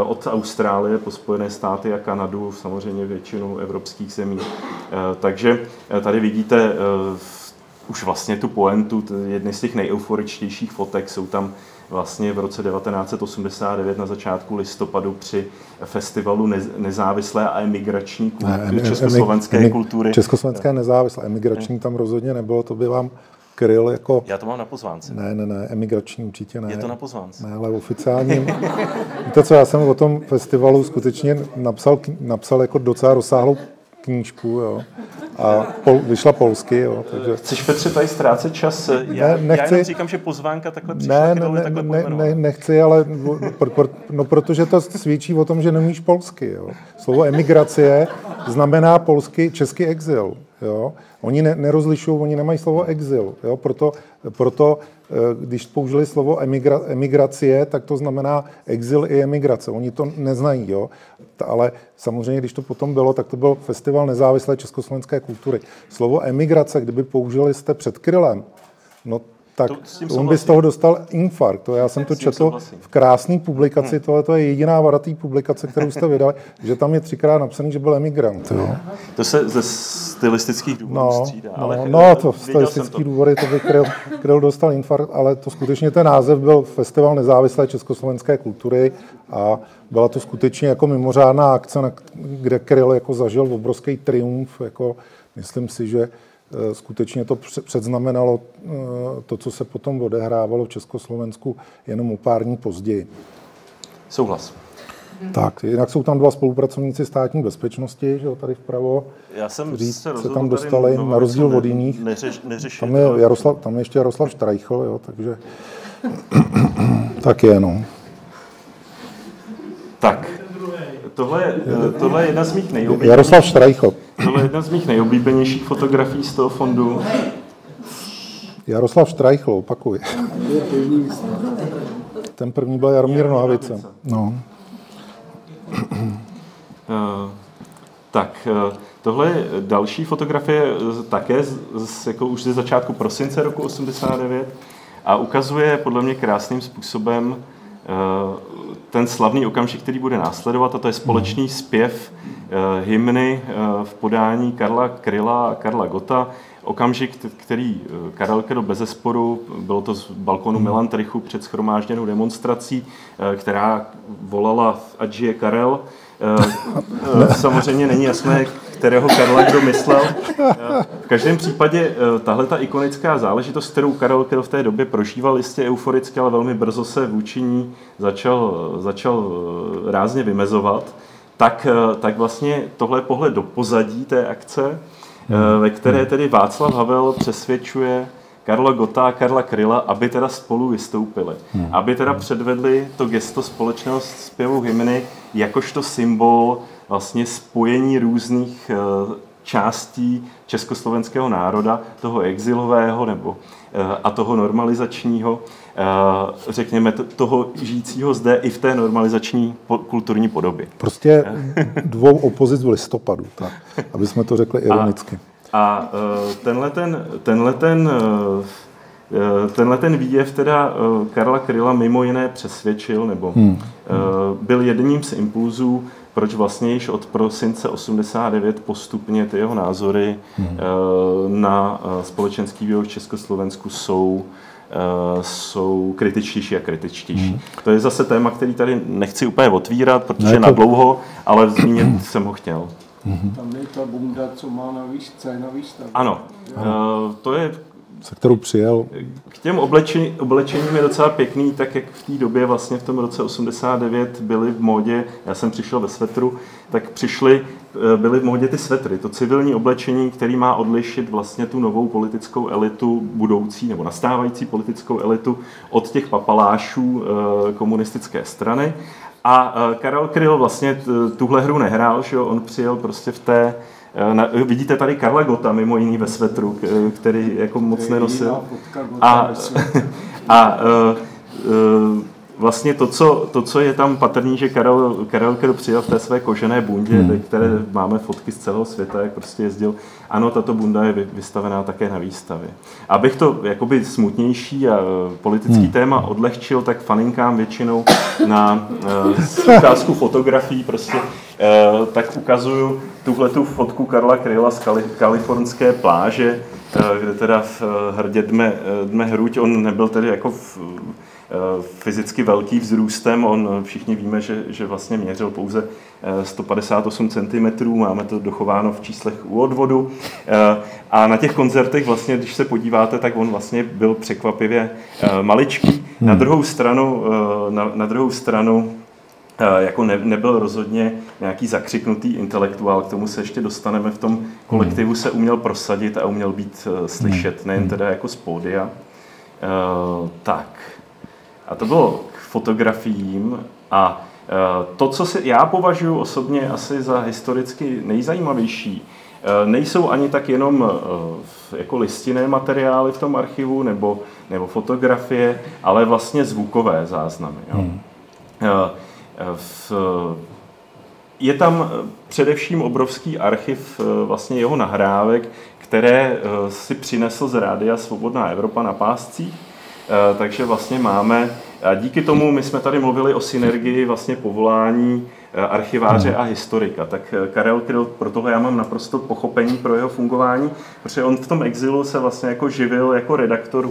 od Austrálie po Spojené státy a Kanadu, samozřejmě většinu evropských zemí. Takže tady vidíte už vlastně tu pointu, jedny z těch nejeuforičtějších fotek jsou tam vlastně v roce 1989 na začátku listopadu při festivalu nezávislé a emigrační československé kultury. Československé nezávislé, emigrační tam rozhodně nebylo, to by vám Kryl jako... Já to mám na pozvánce. Ne, emigrační určitě ne. Je to na pozvánce. Ne, ale oficiálním. Víte co, já jsem o tom festivalu skutečně napsal jako docela rozsáhlou knížku, jo. A vyšla polsky, jo, takže... Chceš, Petře, tady ztrácet čas? Já jenom říkám, že pozvánka takhle přišla, takhle pojmenovat. Nechci, ale protože to svědčí o tom, že nemíš polsky, jo. Slovo emigrace znamená polsky, český exil, jo. Oni nerozlišují, oni nemají slovo exil, jo, proto když použili slovo emigracie, tak to znamená exil i emigrace. Oni to neznají, jo. Ale samozřejmě, když to potom bylo, tak to byl Festival nezávislé československé kultury. Slovo emigrace, kdyby použili jste před Krylem, no tak on by z toho dostal infarkt. Já jsem to četl v krásné publikaci, tohle to je jediná vada té publikace, kterou jste vydali, že tam je 3krát napsaný, že byl emigrant. Jo. To se ze stylistických důvodů střídá. To stylistický důvody, to by Kryl dostal infarkt, ale to skutečně ten název byl Festival nezávislé československé kultury a byla to skutečně jako mimořádná akce, kde Kryl jako zažil obrovský triumf, jako myslím si, že skutečně to předznamenalo to, co se potom odehrávalo v Československu jenom o pár dní později. Souhlas. Tak, jinak jsou tam dva spolupracovníci státní bezpečnosti, že jo, tady vpravo. Já jsem se tam dostali, na rozdíl od jiných. Tam je ještě Jaroslav Štrajchl, jo, takže tak je, no. Tak, tohle je jedna z mých nejoblíbenějších. Jaroslav Štrajchl. Tohle je jedna z mých nejoblíbenějších fotografií z toho fondu. Jaroslav Štrajchl, opakuj. Ten první byl Jaromír Nohavice. No. Tak, tohle je další fotografie také jako už ze začátku prosince roku 89 a ukazuje podle mě krásným způsobem ten slavný okamžik, který bude následovat, a to je společný zpěv hymny v podání Karla Kryla a Karla Gotta. Okamžik, který Karel Kryl bezesporu, bylo to z balkonu Milan Trichu před shromážděnou demonstrací, která volala ať žije Karel. Samozřejmě není jasné, kterého Karla kdo myslel. V každém případě tahle ta ikonická záležitost, kterou Karel Kryl v té době prožíval jistě euforicky, ale velmi brzo se vůči ní začal rázně vymezovat, tak vlastně tohle je pohled do pozadí té akce, ve které tedy Václav Havel přesvědčuje Karla Gotta a Karla Kryla, aby teda spolu vystoupili. Aby teda předvedli to gesto společného zpěvu hymny jakožto symbol vlastně spojení různých částí československého národa, toho exilového nebo a toho normalizačního, řekněme toho žijícího zde i v té normalizační kulturní podobě. Prostě dvou opozic v listopadu, tak, aby jsme to řekli ironicky. A tenhle ten výjev teda Karla Kryla mimo jiné přesvědčil, nebo byl jedním z impulzů, proč vlastně již od prosince 89 postupně ty jeho názory na společenský vývoj v Československu jsou kritičtější a kritičtější. To je zase téma, který tady nechci úplně otvírat, protože na dlouho, ale zmínit jsem ho chtěl. Tam je ta bunda, co má na výstavě. Ano, to je... Se kterou přijel. K těm oblečením je docela pěkný, tak jak v té době vlastně v tom roce 89 byly v módě, já jsem přišel ve svetru, tak byly v módě ty svetry, to civilní oblečení, který má odlišit vlastně tu novou politickou elitu budoucí nebo nastávající politickou elitu od těch papalášů komunistické strany. A Karel Kryl vlastně tuhle hru nehrál, že jo? On přijel prostě v té... vidíte tady Karla Gotta mimo jiný ve svetru, který jako moc nenosil. Vlastně to, co je tam patrný, že Karel Kryl přijel v té své kožené bundě, které máme fotky z celého světa, jak prostě jezdil. Ano, tato bunda je vystavená také na výstavě. Abych to jakoby smutnější a politický téma odlehčil, tak faninkám většinou na ukázku fotografií prostě tak ukazuju tuhletu fotku Karla Kryla z kalifornské pláže, kde teda v hrdě dme hruď, on nebyl tedy jako fyzicky velký vzrůstem, všichni víme, že vlastně měřil pouze 158 cm, máme to dochováno v číslech u odvodu a na těch koncertech vlastně, když se podíváte, tak on vlastně byl překvapivě maličký. Na druhou stranu jako nebyl rozhodně nějaký zakřiknutý intelektuál, k tomu se ještě dostaneme, v tom kolektivu se uměl prosadit a uměl být slyšet, nejen teda jako z pódia. Tak. A to bylo k fotografiím a to, co já považuji osobně asi za historicky nejzajímavější, nejsou ani tak jenom jako listinné materiály v tom archivu nebo fotografie, ale vlastně zvukové záznamy. Jo. Je tam především obrovský archiv vlastně jeho nahrávek, které si přinesl z Rádia Svobodná Evropa na páscích. Takže vlastně máme, a díky tomu my jsme tady mluvili o synergii vlastně povolání archiváře a historika. Tak Karel Kryl, pro tohle já mám naprosto pochopení pro jeho fungování, protože on v tom exilu se vlastně jako živil jako redaktor,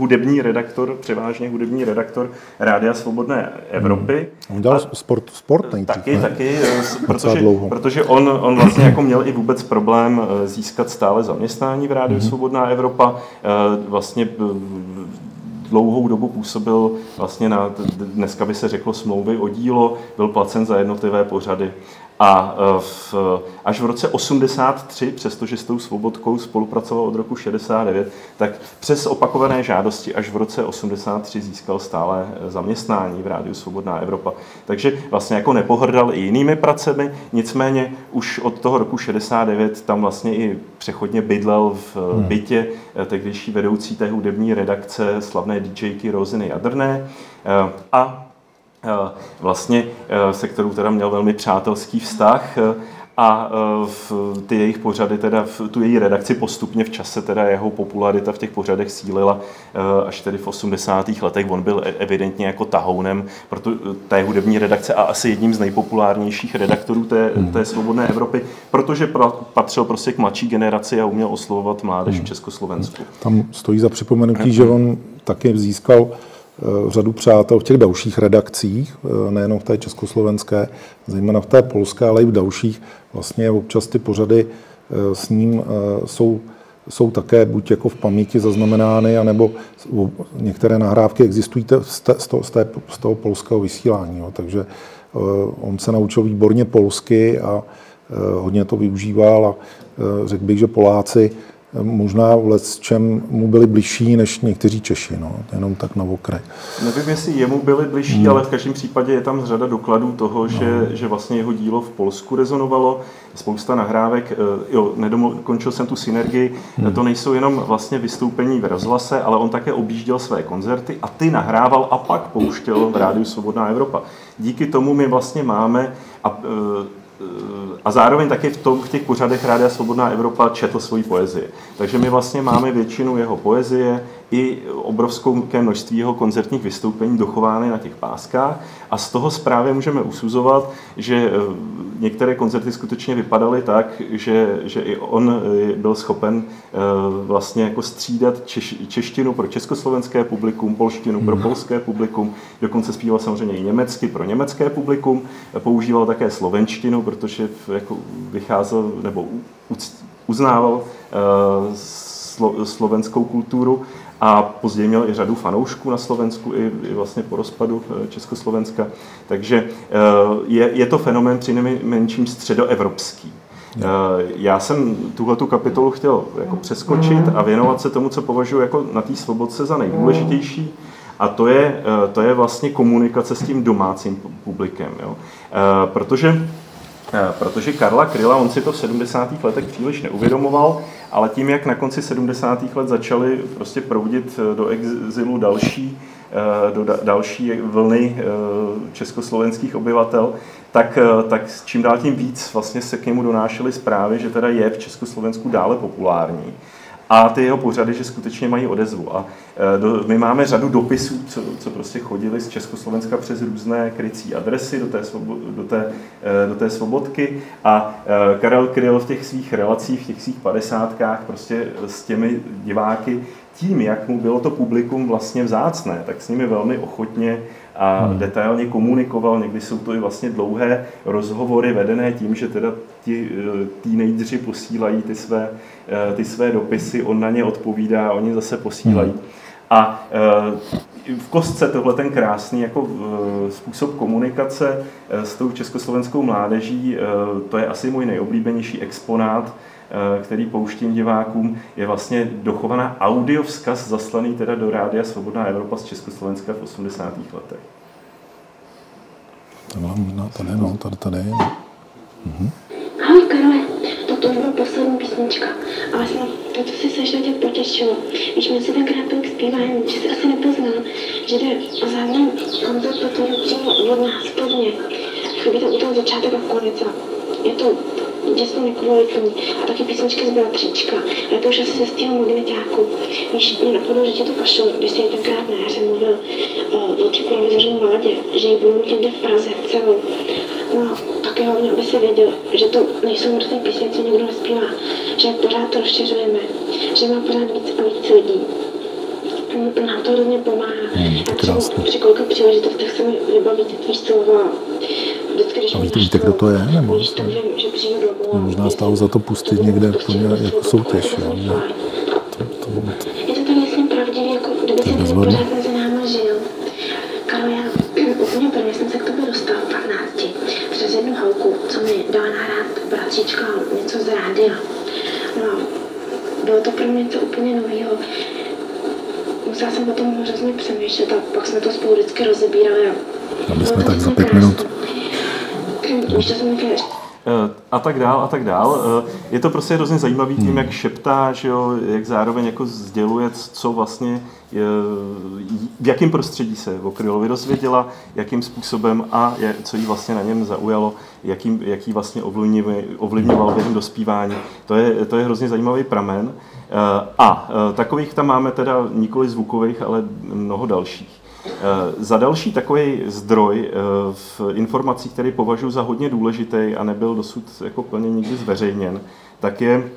převážně hudební redaktor Rádia Svobodné Evropy. On dělal sport nejdřív, taky, protože on vlastně jako měl i vůbec problém získat stále zaměstnání v Rádiu Svobodná Evropa. Vlastně dlouhou dobu působil vlastně dneska by se řeklo smlouvy o dílo, byl placen za jednotlivé pořady. A až v roce 83, přestože s tou Svobodkou spolupracoval od roku 69, tak přes opakované žádosti až v roce 83 získal stále zaměstnání v Rádiu Svobodná Evropa. Takže vlastně jako nepohrdal i jinými pracemi, nicméně už od toho roku 69 tam vlastně i přechodně bydlel v bytě tehdejší vedoucí té hudební redakce slavné DJky Roziny Jadrné vlastně se kterou teda měl velmi přátelský vztah a ty jejich pořady, teda tu její redakci postupně v čase, teda jeho popularita v těch pořadech sílila až tedy v 80. letech. On byl evidentně jako tahounem proto té hudební redakce a asi jedním z nejpopulárnějších redaktorů té Svobodné Evropy, protože patřil prostě k mladší generaci a uměl oslovovat mládež v Československu. Tam stojí za připomenutí, že on taky získal řadu přátel v těch dalších redakcích, nejenom v té československé, zejména v té polské, ale i v dalších. Vlastně občas ty pořady s ním jsou také buď jako v paměti zaznamenány, anebo některé nahrávky existují z toho polského vysílání. Jo. Takže on se naučil výborně polsky a hodně to využíval a řekl bych, že Poláci možná v lecčem mu byli bližší než někteří Češi, no, jenom tak na okraj. Nevím, jestli jemu byli bližší, ale v každém případě je tam řada dokladů toho, že vlastně jeho dílo v Polsku rezonovalo. Spousta nahrávek, končil jsem tu synergii, to nejsou jenom vlastně vystoupení v rozhlase, ale on také objížděl své koncerty a ty nahrával a pak pouštěl v rádiu Svobodná Evropa. Díky tomu my vlastně máme a zároveň taky v těch pořadech Rádia Svobodná Evropa četl svoji poezii. Takže my vlastně máme většinu jeho poezie i obrovské množství jeho koncertních vystoupení dochovány na těch páskách a z toho zprávě můžeme usuzovat, že některé koncerty skutečně vypadaly tak, že i on byl schopen vlastně jako střídat češtinu pro československé publikum, polštinu pro polské publikum, dokonce zpíval samozřejmě i německy pro německé publikum, používal také slovenštinu, protože jako vycházel nebo uznával slovenskou kulturu a později měl i řadu fanoušků na Slovensku i vlastně po rozpadu Československa. Takže je to fenomén přinejmenším středoevropský. Já jsem tuhletu kapitolu chtěl jako přeskočit a věnovat se tomu, co považuji jako na té Svobodce za nejdůležitější, a to je vlastně komunikace s tím domácím publikem. Jo? Protože Karla Kryla, on si to v 70. letech příliš neuvědomoval, ale tím, jak na konci 70. let začaly prostě proudit do exilu další vlny československých obyvatel, tak čím dál tím víc vlastně se k němu donášely zprávy, že teda je v Československu dále populární. A ty jeho pořady, že skutečně mají odezvu. A my máme řadu dopisů, co prostě chodili z Československa přes různé krycí adresy do té Svobodky. A Karel Kryl v těch svých relacích, v těch svých 50kách prostě s těmi diváky, tím, jak mu bylo to publikum vlastně vzácné, tak s nimi velmi ochotně a detailně komunikoval. Někdy jsou to i vlastně dlouhé rozhovory vedené tím, že teda ti teenageři posílají ty své dopisy, on na ně odpovídá, oni zase posílají. A v kostce tohle ten krásný jako způsob komunikace s tou československou mládeží, to je asi můj nejoblíbenější exponát, který pouštím divákům, je vlastně dochovaná audiovzkaz zaslaný teda do Rádia Svobodná Evropa z Československa v 80. letech. Tady. Ahoj Karole, toto už byla poslední písnička, ale snad to, co si sešlo, tě potěšilo. Víš, mě se tenkrát tolik zpívání, že jsi asi nepoznal, že jde o záznam koncertu přímo od nás spodně. Chybí tam u toho začátek a konec. Je to děsně nekvalitní a taky písničky z Bratříčka. Ale to už asi se stýlem magneťáku. Víš, mě napadlo, že ti to pašlo, když jsi tenkrát na jaře mluvil o té provizorní vládě, že ji budu mít někde v Praze celou. No, taky hlavně, aby si věděl, že to nejsou mrtvé písně, co někdo nespívá, že pořád to rozšiřujeme, že má pořád víc a víc lidí. Nám to hodně pomáhá. A při kolika příležitostech se mi vybaví tvý slova. A víte, kdo to je? Nebo možná stálo za to pustit někde jako soutěž. Jo? Je to tak jasně pravdivý, jako kdyby si ten pořád mezi náma žil. Karlo, já úplně prvně jsem se k tobě dostal v 15. Přes jednu holku, co mi dala nahrát Bratříčka něco z rádia. No, bylo to pro mě něco úplně nového. Musela jsem o tom hrozně přemýšlet a pak jsme to spolu vždycky rozebírali. Aby jsme tak za 5 minut. a tak dál, a tak dál. Je to prostě hrozně zajímavý tím, jak šeptá, že jo, jak zároveň jako sděluje, co vlastně, v jakém prostředí se o Krylovi dozvěděla, jakým způsobem a co jí vlastně na něm zaujalo, jaký vlastně ovlivňoval během dospívání. To je hrozně zajímavý pramen. A takových tam máme teda nikoli zvukových, ale mnoho dalších. Za další takový zdroj v informacích, který považuji za hodně důležitý a nebyl dosud jako plně nikdy zveřejněn, tak je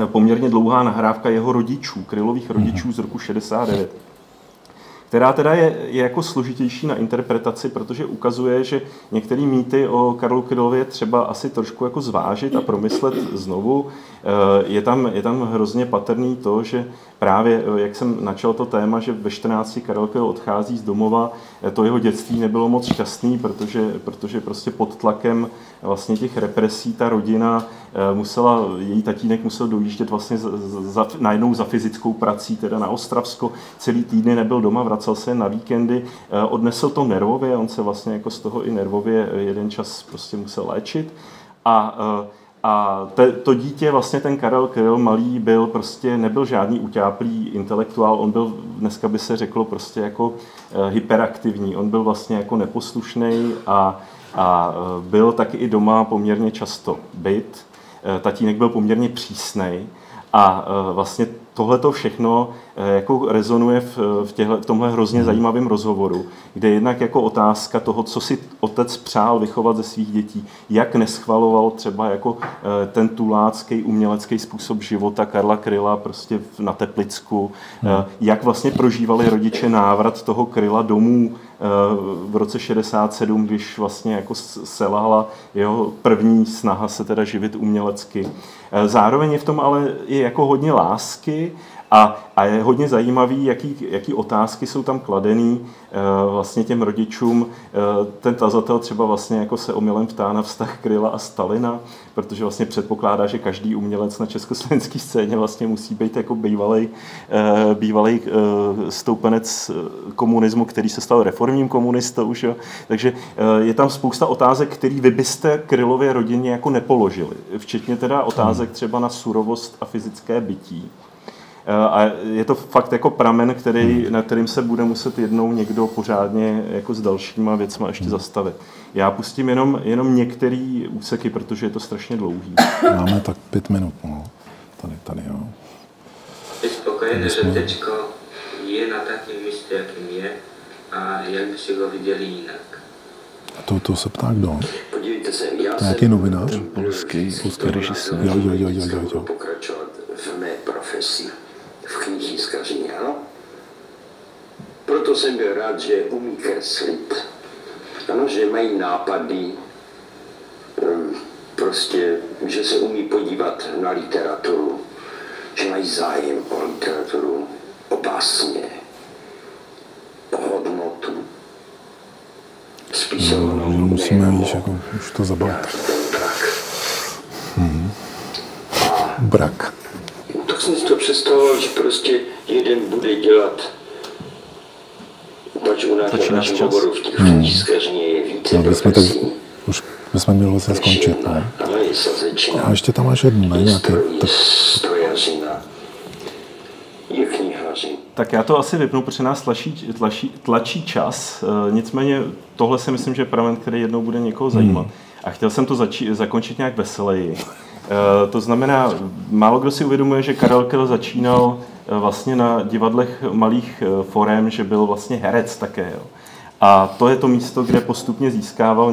poměrně dlouhá nahrávka jeho rodičů, Krylových rodičů z roku 69. Která teda je jako složitější na interpretaci, protože ukazuje, že některé mýty o Karlu Krylovi třeba asi trošku jako zvážit a promyslet znovu. Je tam hrozně patrný to, že právě, jak jsem načal to téma, že ve 14 Karel Kryl odchází z domova, to jeho dětství nebylo moc šťastný, protože prostě pod tlakem vlastně těch represí ta rodina její tatínek musel dojíždět vlastně najednou za fyzickou prací, teda na Ostravsko, celý týdny nebyl doma, vracel se na víkendy, odnesl to nervově, on se vlastně jako z toho i nervově jeden čas prostě musel léčit a to dítě, vlastně ten Karel Kryl malý, nebyl žádný utáplý intelektuál, on byl, dneska by se řeklo, prostě jako hyperaktivní, on byl vlastně jako neposlušný a byl taky i doma poměrně často bit. Tatínek byl poměrně přísnej a vlastně tohleto všechno jako rezonuje v tomhle hrozně zajímavém rozhovoru, kde jednak jako otázka toho, co si otec přál vychovat ze svých dětí, jak neschvaloval třeba jako ten tulácký umělecký způsob života Karla Kryla prostě na Teplicku, jak vlastně prožívali rodiče návrat toho Kryla domů v roce 67, když vlastně jako selhala jeho první snaha se teda živit umělecky. Zároveň je v tom ale i jako hodně lásky a je hodně zajímavý, jaký otázky jsou tam kladený vlastně těm rodičům. Ten tazatel třeba vlastně jako se omylem ptá na vztah Kryla a Stalina, protože vlastně předpokládá, že každý umělec na československé scéně vlastně musí být jako bývalý stoupenec komunismu, který se stal reformním komunistou. Že? Takže je tam spousta otázek, které vy byste Krylově rodině jako nepoložili, včetně teda otázek třeba na surovost a fyzické bytí. A je to fakt jako pramen, na kterým se bude muset jednou někdo pořádně jako s dalšíma věcma ještě zastavit. Já pustím jenom některé úseky, protože je to strašně dlouhý. Máme tak 5 minut, no. Tady, jo. Je spokojené, že tečko je na takém místě, jakým je, a jak by si ho viděli jinak. A to se ptá kdo? Podívejte se, já to je nějaký novinář? Ten polský režisér. Jo. Pokračovat v mé profesi. V knihyskařině, ano? Proto jsem byl rád, že umí kreslit. Ano, že mají nápady, prostě, že se umí podívat na literaturu, že mají zájem o literaturu, o básně, o hodnotu. Spisovnou. Musíme víš, jako už to zabavit. Brak. Tak jsem si to představoval, že prostě jeden bude dělat, pač u nás na našem oboru v těch knihyskařině je více profesí. Už bychom měli vlastně skončit, ne? Ano, je sazečina. A ještě tam máš jednu, ne? Nějaký... Strojařina. Je knihaři. Tak já to asi vypnu, protože nás tlačí čas. Nicméně tohle si myslím, že je pramen, který jednou bude někoho zajímat. A chtěl jsem to zakončit nějak veseleji. To znamená, málo kdo si uvědomuje, že Karel Kryl začínal vlastně na divadlech malých forem, že byl vlastně herec také. Jo. A to je to místo, kde postupně získával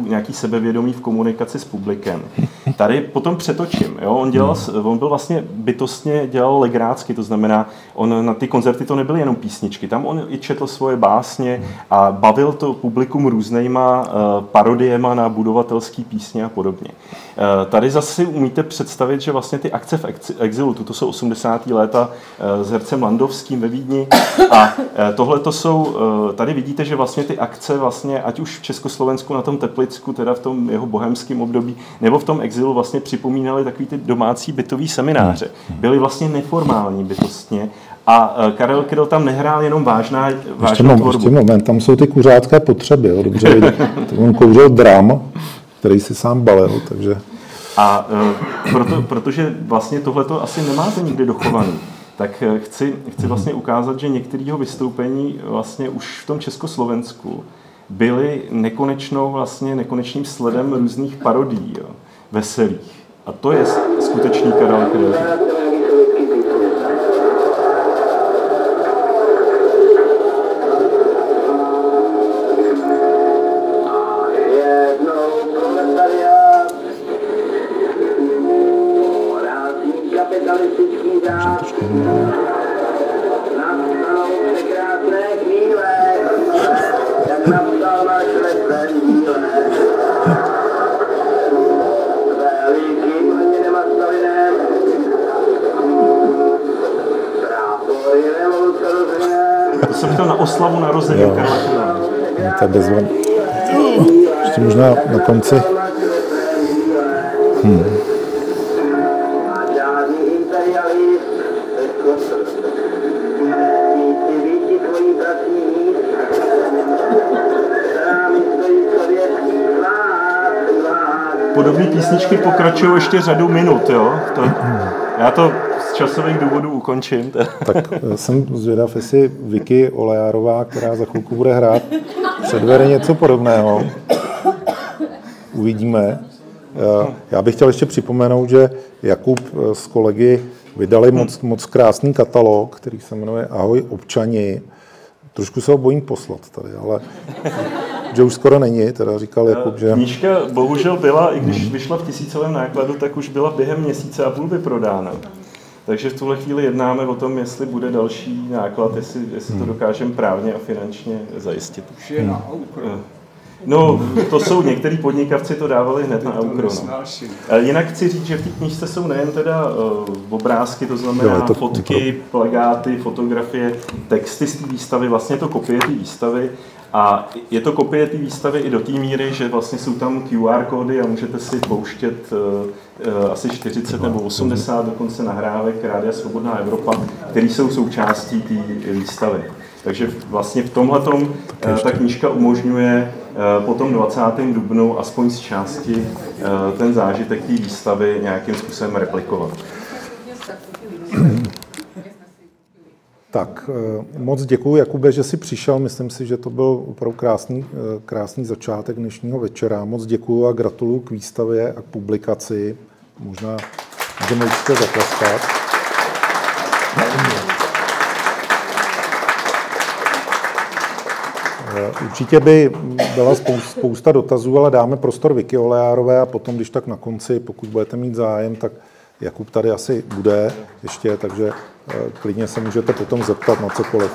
nějaký sebevědomí v komunikaci s publikem. Tady potom přetočím. Jo? On byl vlastně bytostně dělal legrácky, to znamená, on na ty koncerty to nebyly jenom písničky, tam on i četl svoje básně a bavil to publikum různýma parodiema na budovatelský písně a podobně. Tady zase umíte představit, že vlastně ty akce v exilu, to jsou 80. léta s hercem Landovským ve Vídni a tohle to jsou, tady vidíte, že vlastně ty akce vlastně, ať už v Československu na tom Teplicku, teda v tom jeho bohemském období, nebo v tom exilu vlastně připomínaly takový ty domácí bytový semináře. Byly vlastně neformální bytostně A Karel Kryl tam nehrál jenom vážnou tvorbu. Ještě moment, tam jsou ty kuřácké potřeby, jo, dobře, on kouřil dram, který si sám balil, takže... A protože vlastně tohleto asi nemáte nikdy dochovaný, tak chci vlastně ukázat, že některého vystoupení vlastně už v tom Československu byly nekonečným sledem různých parodií, jo, veselých. A to je skutečný Karel Kryl. To jsem chtěl na oslavu narození Karla Kryla. To je bezvadné. Ještě možná na konci. Podobné písničky pokračují ještě řadu minut, jo? Já to z časových důvodů ukončím. Tak jsem zvědav, jestli Vicky Olejárová, která za chvilku bude hrát, předvede něco podobného. Uvidíme. Já bych chtěl ještě připomenout, že Jakub s kolegy vydali moc krásný katalog, který se jmenuje Ahoj občani. Trošku se ho bojím poslat tady, ale že už skoro není, teda říkal Jakub, že... Knížka bohužel byla, i když vyšla v 1000 nákladu, tak už byla během měsíce a půl vyprodána. Takže v tuhle chvíli jednáme o tom, jestli bude další náklad, jestli to dokážeme právně a finančně zajistit. Už je na Aukro. No, to jsou některý podnikavci to dávali hned na Aukro. Jinak chci říct, že v té knížce jsou nejen teda obrázky, to znamená fotky, plakáty, fotografie, texty z té výstavy, vlastně je to kopie té výstavy. A je to kopie té výstavy i do té míry, že vlastně jsou tam QR kódy a můžete si pouštět asi 40 nebo 80 dokonce nahrávek Rádia Svobodná Evropa, které jsou součástí té výstavy. Takže vlastně v tomhletom ta knížka umožňuje po tom 20. dubnu aspoň z části ten zážitek té výstavy nějakým způsobem replikovat. Tak, moc děkuji, Jakube, že jsi přišel. Myslím si, že to byl opravdu krásný začátek dnešního večera. Moc děkuji a gratuluju k výstavě a k publikaci. Možná můžeme určitě zatleskat. Určitě by byla spousta dotazů, ale dáme prostor Vicky Olejárové a potom, když tak na konci, pokud budete mít zájem, tak Jakub tady asi bude ještě, takže klidně se můžete potom zeptat na cokoliv.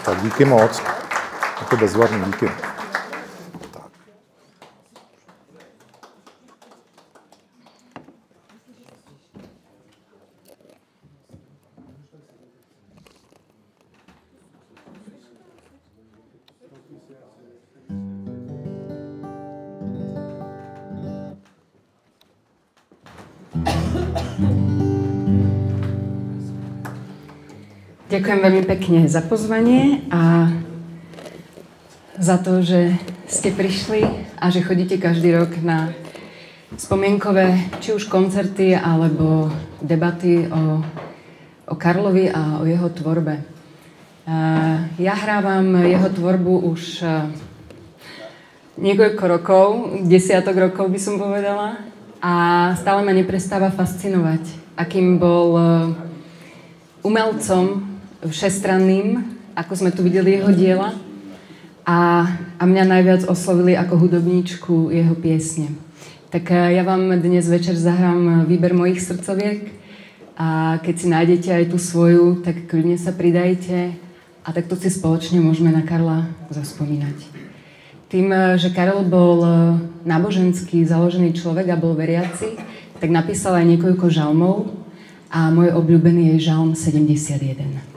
Tak díky moc. Je to bezvadný, díky. Tak. Ďakujem veľmi pekne za pozvanie a za to, že ste prišli a že chodíte každý rok na spomienkové či už koncerty alebo debaty o Karlovi a o jeho tvorbe. Ja hrávam jeho tvorbu už niekoľko rokov, desiatok rokov by som povedala, a stále ma neprestáva fascinovať, akým bol umelcom všestranným, ako sme tu videli jeho diela, a mňa najviac oslovili ako hudobníčku jeho piesne. Tak ja vám dnes večer zahrám výber mojich srdcoviek a keď si nájdete aj tú svoju, tak kľudne sa pridajte a takto si spoločne môžeme na Karla zaspomínať. Tým, že Karel bol náboženský založený človek a bol veriaci, tak napísal aj niekoľko žalmov a môj obľúbený je žalm 71.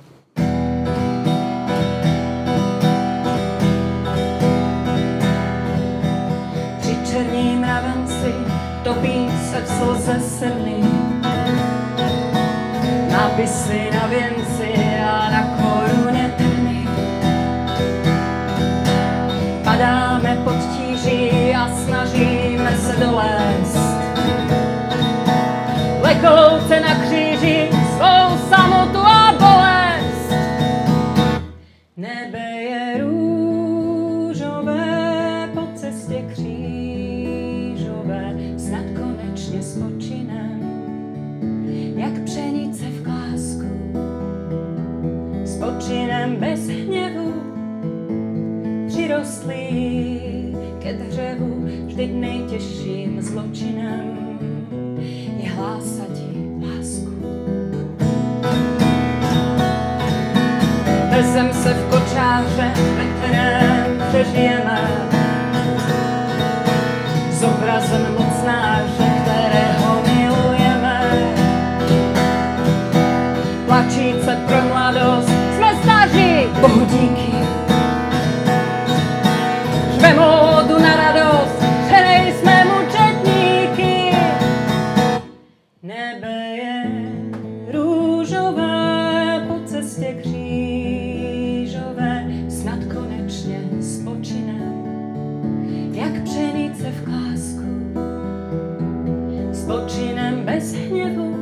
Černí mravenci topí se v slze srny, nápisy na věnci a počinem bez hnevu, přirostlý ke dřevu, vždyť nejtěžším zločinem je hlásati lásku. Vezem se v kočáře, ve kterém přežijeme, s obrazem mocnáře, kterého milujeme. Plačíce pro mladost, jsme staří, Bohu díky. Řve módu na radost, že nejsme mučetníky. Nebe je růžové, po cestě křížové, snad konečně spočinem, jak pšenice v klásku. Spočinem bez hněvu,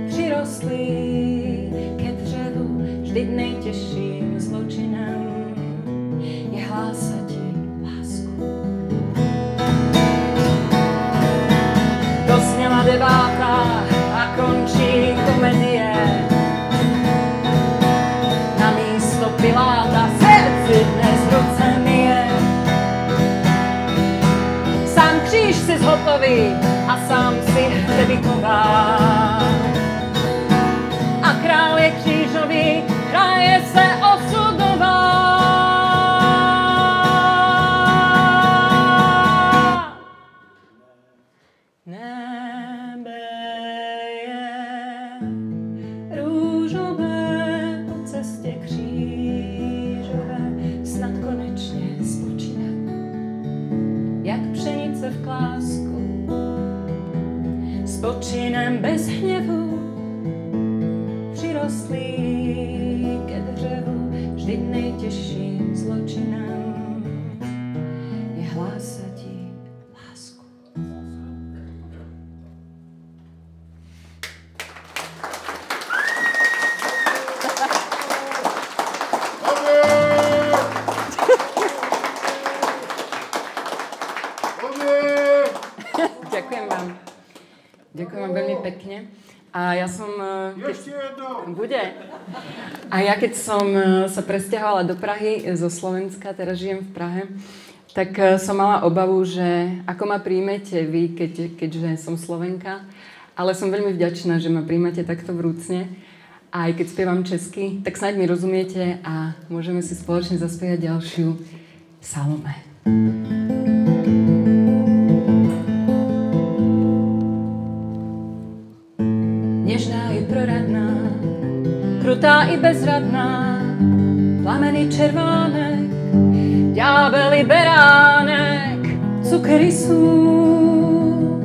přirostlý ke dřevu, vždyť nejtěžším zločinem je hlásati lásku. Dozněla 9. a končí komedie. Na místo Piláta srdci dnes v ruce mije. Sám kříž si zhotoví a sám si hřebiková. A král je křížový, hraje se osudová. Nebe je růžové, po cestě křížové, snad konečně spočinem, jak pšenice v klásku. Spočinem bez hněvu, přirostlý ke dřevu, vždyť nejtěžším zločinem je hlásati lásku. Ďakujem vám. Ďakujem vám veľmi pekne. A ja som... Bude. A ja keď som sa presťahovala do Prahy zo Slovenska, teraz žijem v Prahe, tak som mala obavu, že ako ma príjmete vy, keďže som Slovenka, ale som veľmi vďačná, že ma príjmate takto vrúcne. A aj keď spievam česky, tak snáď mi rozumiete a môžeme si spoločne zaspievať ďalšiu Salome. Něžná i proradná, krutá i bezradná, plameny červánek, ďábel i beránek, cukr i sůl.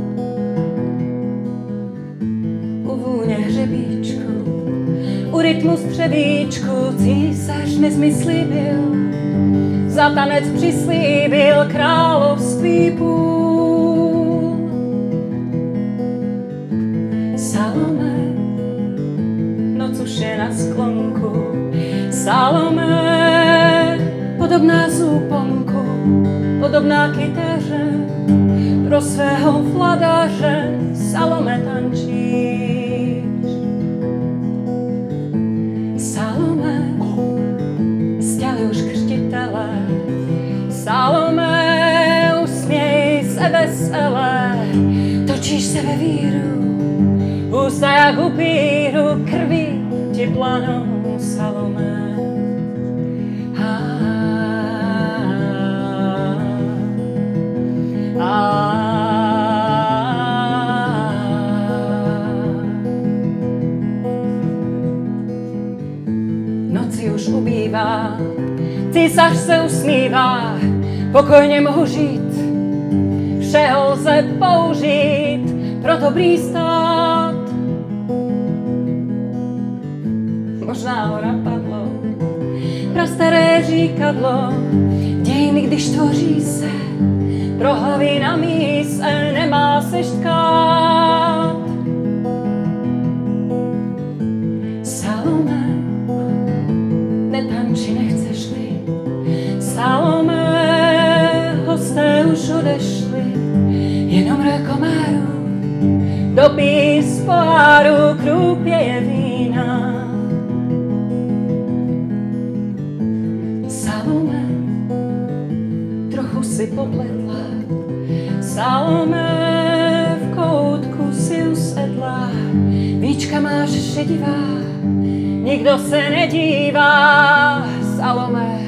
U vůně hřebíčku, u rytmu střevíčku, císař nezmyslí byl, za tanec přislíbil království půl. Salome, noc už je na sklonku, Salome, podobná zúponku, podobná kytaře, pro svého vladaře, Salome tančíš. Salome, stěli už křtitele, Salome, usměj se veselé, točíš se ve víru, ústa jak upíru, krví ti planou, Salome. Noci už ubývá, císař se usmívá, pokojně mohu žít, všeho lze použít pro dobrý stát. Možná ho napadlo prastaré říkadlo, dějiny, když tvoří se, pro hlavy na míse nemá se štkát. Salome, netanči, nechceš-li, Salome, hosté už odešli, jenom rekomáru, dopij z poháru, krůpěje vína. si popletla. Salome, v koutku si usedla, víčka máš šedivá, nikdo se nedívá. Salome,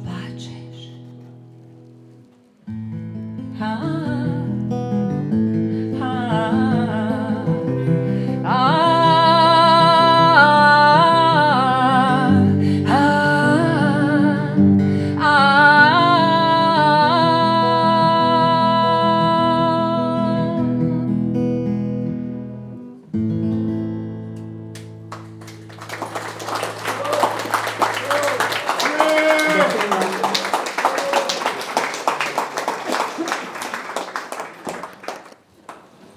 pláčeš.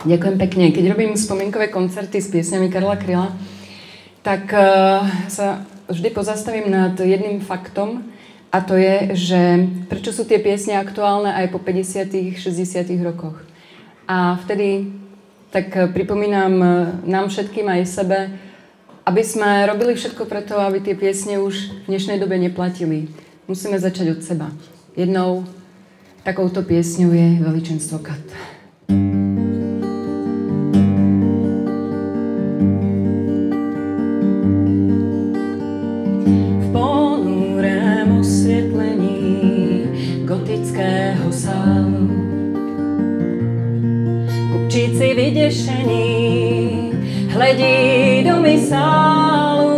Ďakujem pekne. Keď robím spomienkové koncerty s piesňami Karla Kryla, tak sa vždy pozastavím nad jedným faktom, a to je, že prečo sú tie piesne aktuálne aj po 50. 60. rokoch. A vtedy tak pripomínam nám všetkým aj sebe, aby sme robili všetko preto, aby tie piesne už v dnešnej dobe neplatili. Musíme začať od seba. Jednou takouto piesňou je Veličenstvo Kat. Gotického sálu. Kupčíci vydešení hledí do misálu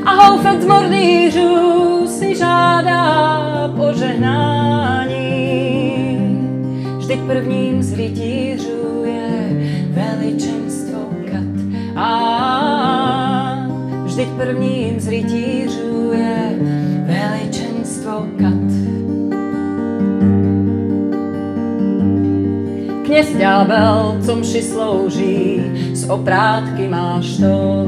a houfec z mordýřů si žádá požehnání. Vždyť prvním z rytířů je veličenstvo Kat. A vždyť prvním z rytířů je veličenstvo Kat. Kněz ďábel, co mši slouží, z oprátky má štol.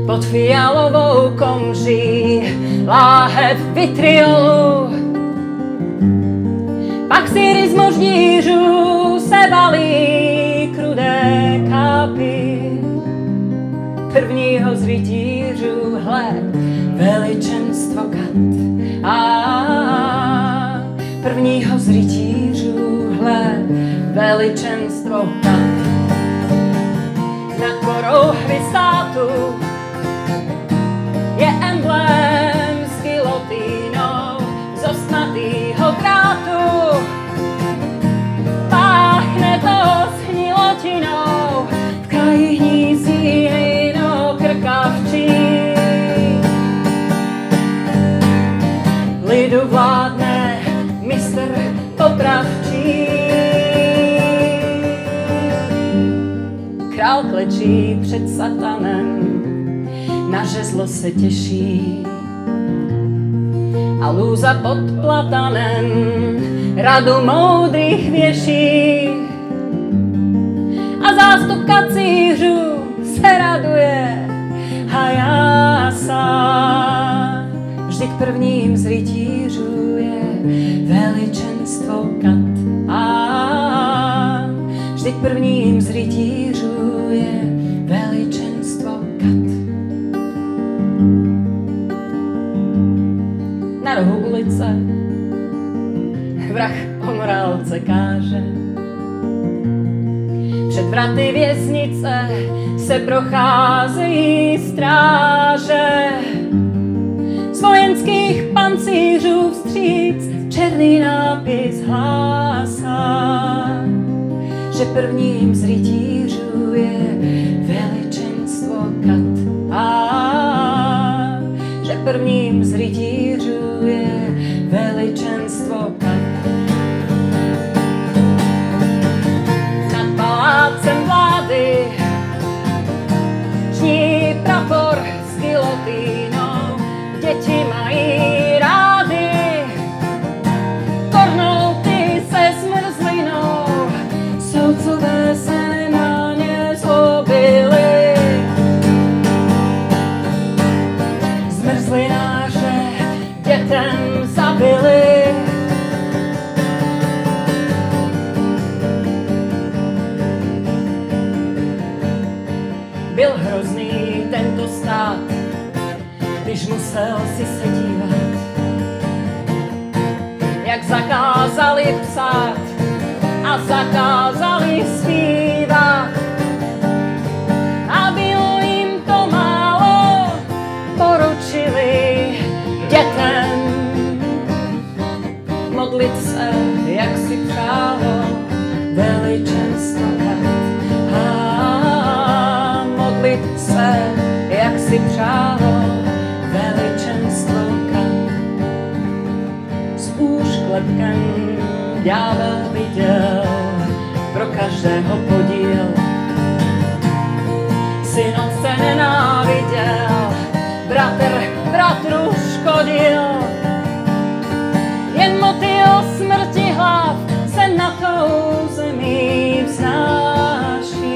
Pod fialovou komží láhev vitriolu. Pak síry z možnířů se valí krudé kápy. Prvního z rytířů hled veličenstvo Kat. A prvního z rytířů hled veličenstvo Kat. Na korou hvistátu je emblém s gilotínou z ostnatýho drátu. Páchne to s hnilotinou, v kraji hnízí hejnokrkavčí. Lidu vládne mistr popravčí. Král klečí před satanem, na žezlo se těší. A lůza pod platanem radu moudrých věší. A zástup kacířů se raduje a já sám. Vždyť prvním z rytířů je veličenstvo Kat. A vždyť prvním z rytířů je veličenstvo Kat. Na rohu ulice vrah o morálce káže. Před vraty věznice se procházejí stráže. Z vojenských pancířů vstříc černý nápis hlásá, že prvním z rytířů je veličenstvo Kat. A že prvním z rytířů je veličenstvo Kat. Nad palácem vlády žní prapor s gilotínou. Děti mají rády kornouty se zmrzlinou. Soudcové se na ně zlobili. Zmrzlináře dětem zabili. Byl hrozný tento stát, když musel si se dívat zakázali psát a zakázali zpívat. A bylo jim to málo, poručili dětem modlit se, jak si přálo veličenstokrát. A modlit se, jak si přálo veličenstokrát. S úšklepkem ďábel viděl pro každého podíl. Syn otce nenáviděl, bratr bratru škodil. Jen motyl smrti hlav se na tou zemí vznáší,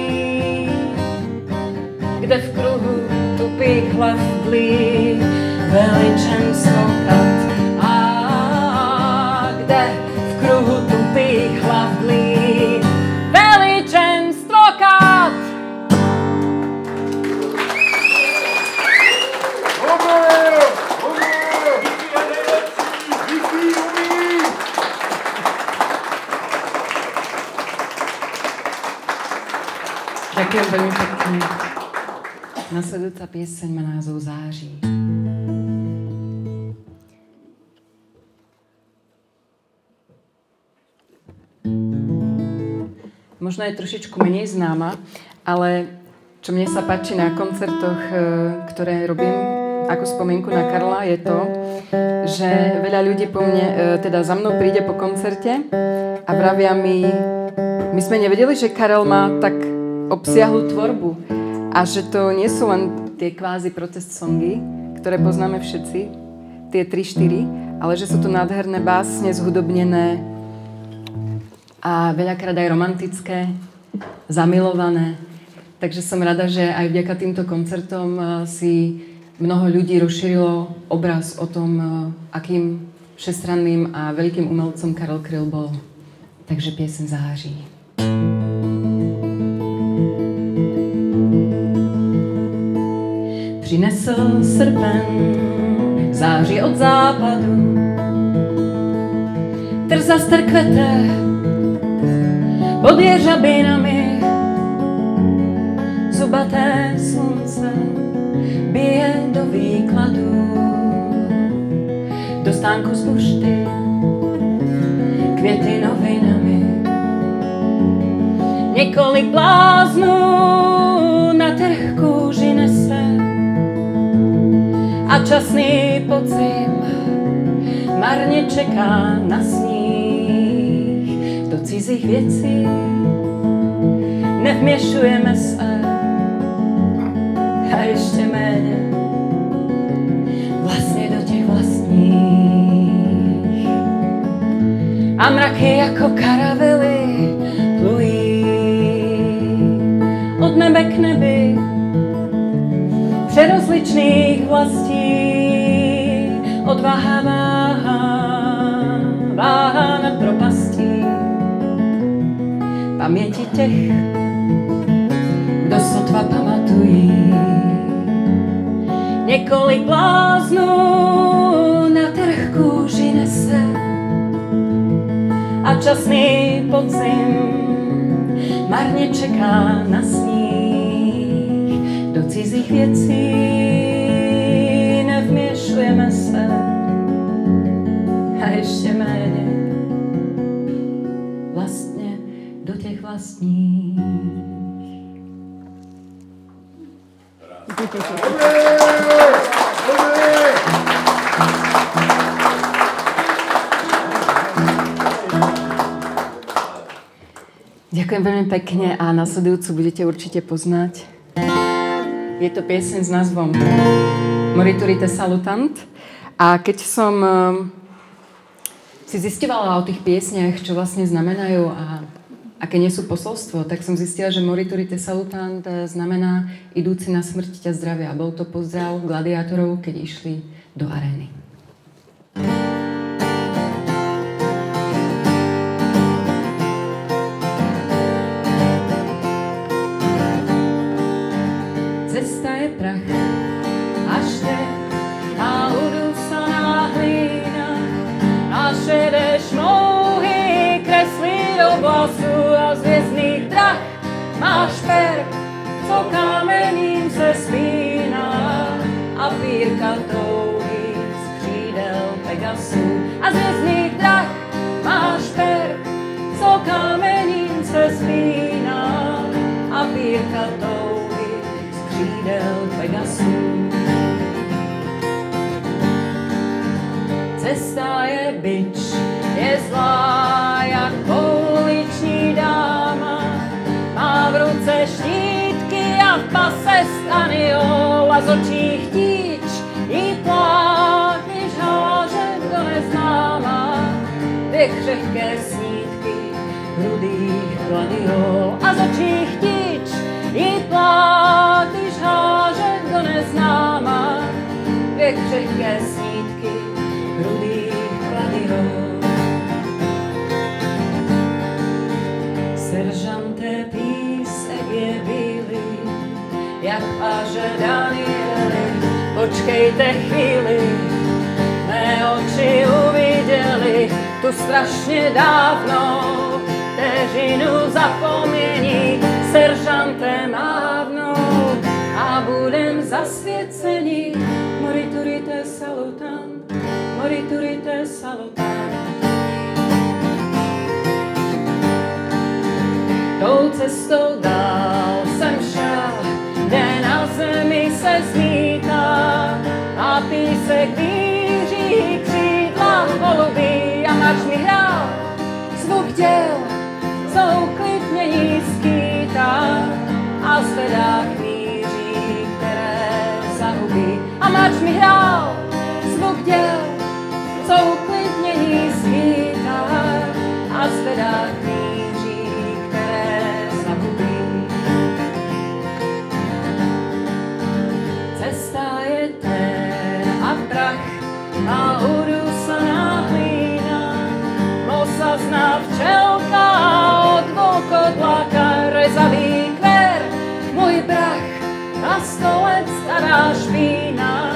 kde v kruhu tupých hlav dlí veličenstokrát. A kde v kruhu tupých hlav dlí veličenstokrát. Ďakujem veľmi pekne. Nasledujúca pieseň má názov Září. Možno je trošičku menej známa, ale čo mne sa páči na koncertoch, ktoré robím ako spomienku na Karla, je to, že veľa ľudí po mne, teda za mnou príde po koncerte a vravia mi, my sme nevedeli, že Karel má tak obsiahlu tvorbu a že to nie sú len tie kvázi protest songy, ktoré poznáme všetci, tie 3-4, ale že sú to nádherné básne zhudobnené a veľakrát aj romantické, zamilované. Takže som rada, že aj vďaka týmto koncertom si mnoho ľudí rozšírilo obraz o tom, akým všestranným a veľkým umelcom Karel Kryl bol. Takže pieseň Září. Přinesl srpen září od západu, trzaster kvete pod jeřabinami, zubaté slunce bije do výkladu, do stánku z bušty květy novinami. Několik bláznů na trh kůži nese a časný podzim marně čeká na sníh. Do cizích věcí nevměšujeme se a ještě méně vlastně do těch vlastních. A mraky jako karavely plují od nebe k nebi přerozličných vlastí. Odvaha váha nad propastí paměti těch, kdo sotva pamatují. Několik bláznů na trh kůži nese a časný podzim marně čeká na sníh. Do cizích věcí nevměšujeme se a ještě méně vlastně do těch vlastních. Ďakujem veľmi pekne a nasledujúcu budete určite poznať. Je to pieseň s názvom Moriturite salutant. A keď som si zisťovala o tých piesniach, čo vlastne znamenajú a aké nie sú posolstvo, tak som zistila, že Moriturite salutant znamená idúci na smrť ťa zdravia. A bol to pozdrav gladiátorov, keď išli do arény. Cesta je prach a štech a udúsaná hlína a šedé šmou šperk, co kamením se spíná a pírka touhy z křídel Pegasu. A z hvězdných drah má šperk, co kamením se spíná a pírka touhy z křídel Pegasu. Cesta je bič, je zlá jak pouliční dáma, má v ruce štítky a v pase staniol a z očí chtíč jí plát, když háže do neznáma, dvě křehké snídky rudých gladiol a z očí chtíč jí plát, když háže do neznáma, dvě křehké snídky rudých gladiol. Seržante, písek je bílý, jak páže Danieli. Počkejte chvíli, mé oči uviděli tu strašně dávnou vteřinu zapomnění. Seržante, mávnou a budem zasvěceni. Moriturite salutant, moriturite salutant. Tou cestou dál jsem šel, kde na zemi se zmítá a písek víří křídla holubí a marš mi hrál zvuk děl, souklidnění skýtá a zvedá kníří, které zahubí. A marš mi hrál zvuk děl, souklidnění skýtá a zvedá kníří, které zahubí. Cesta je ten a prach a udusaná hlína, mosazná včelka od vlkodlaka, rezavý kver, můj brach a 100 let stará špína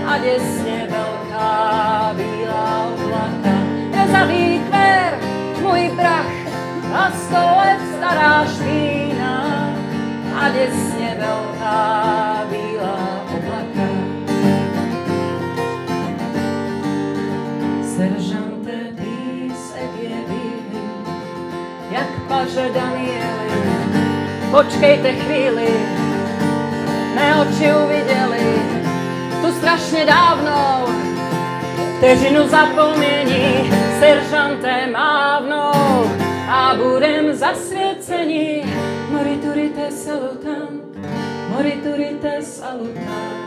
a děsně velká bílá oblaka. Rezavý kver, můj brach a 100 let stará špína a děsně velká bílá oblaka. Seržante, písek je bílý, jak paže Danieli. Počkejte chvíli, mé oči uviděli tu strašně dávnou vteřinu zapomnění. Seržante, mávnou a budem zasvěceni. Moriturite salutant, moriturite salutant.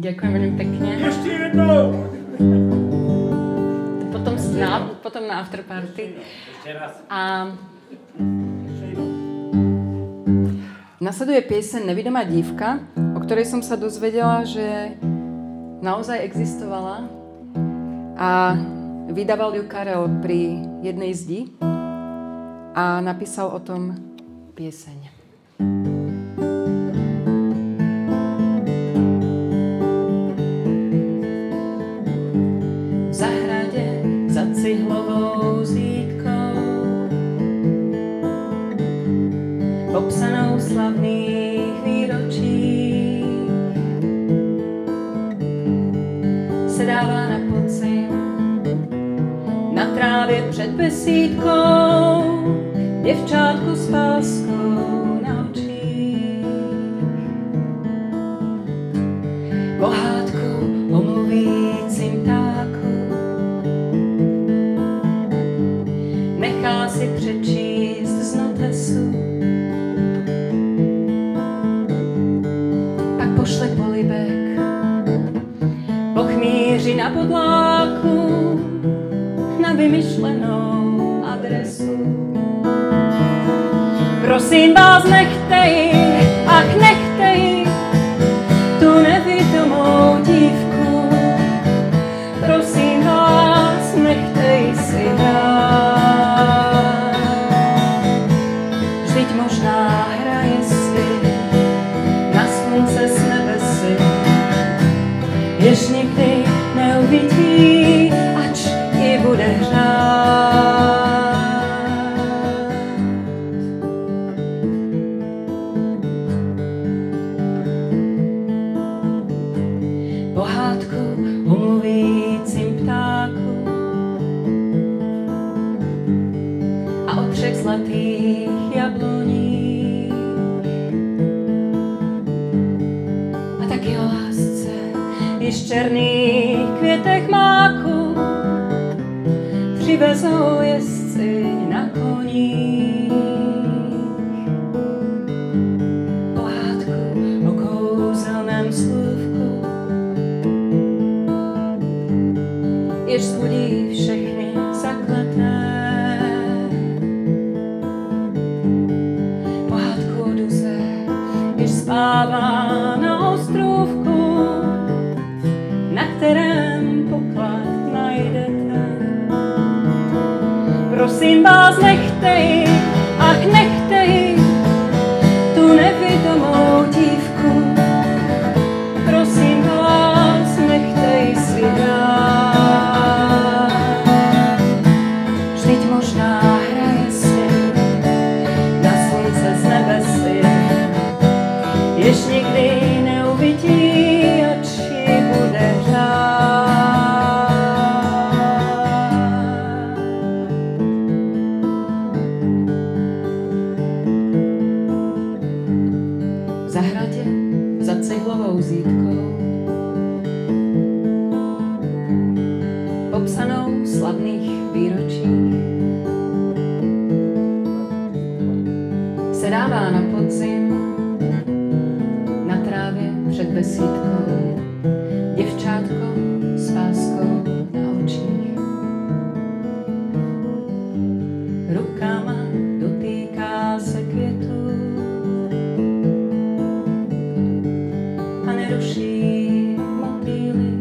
Ďakujem veľmi pekne. Ešte jednou! Potom na afterparty. A nasleduje pieseň Nevidomá dívka, o ktorej som sa dozvedela, že naozaj existovala a vydával ju Karel pri jednej zdi a napísal o tom pieseň. V zahradě za cihlovou zítkou popsanou slavných výročí se dává na podzim na trávě před besídkou děvčátku s páskou na očích. Pohádku o mluvícím ptáku nechá si přečíst z notesu, pak pošle polibek po chmíři na podláku na vymyšlenou adresu. Prosím vás, nechte ji, ach nechte ji, tu nevidomou dívku. Prosím vás, nechte ji si hrát. Vždyť možná pohádku o mluvícím ptáku a o 3 zlatých jabloní a taky o lásce i z černých květech máku přivezou jezdci na koních. Pohádku o kouzelném slůvku, jež zbudí všechny zakleté. Pohádku o duze, jež spává na ostrůvku, na kterém poklad najdete. Prosím vás, nechte ji, ach nechte ji, tu nevidomou dívku. Prosím vás, nechte ji si hrát. Vždyť možná hraje si na slunce z nebesy, jež nikdy neuvidí, ač ji bude hrát. V zahradě za cihlovou zídkou, popsanou v slavných výročích, se dává na podzim na trávě před besídkou děvčátko s páskou na očích. Rukama dotýká se květů a neruší motýly.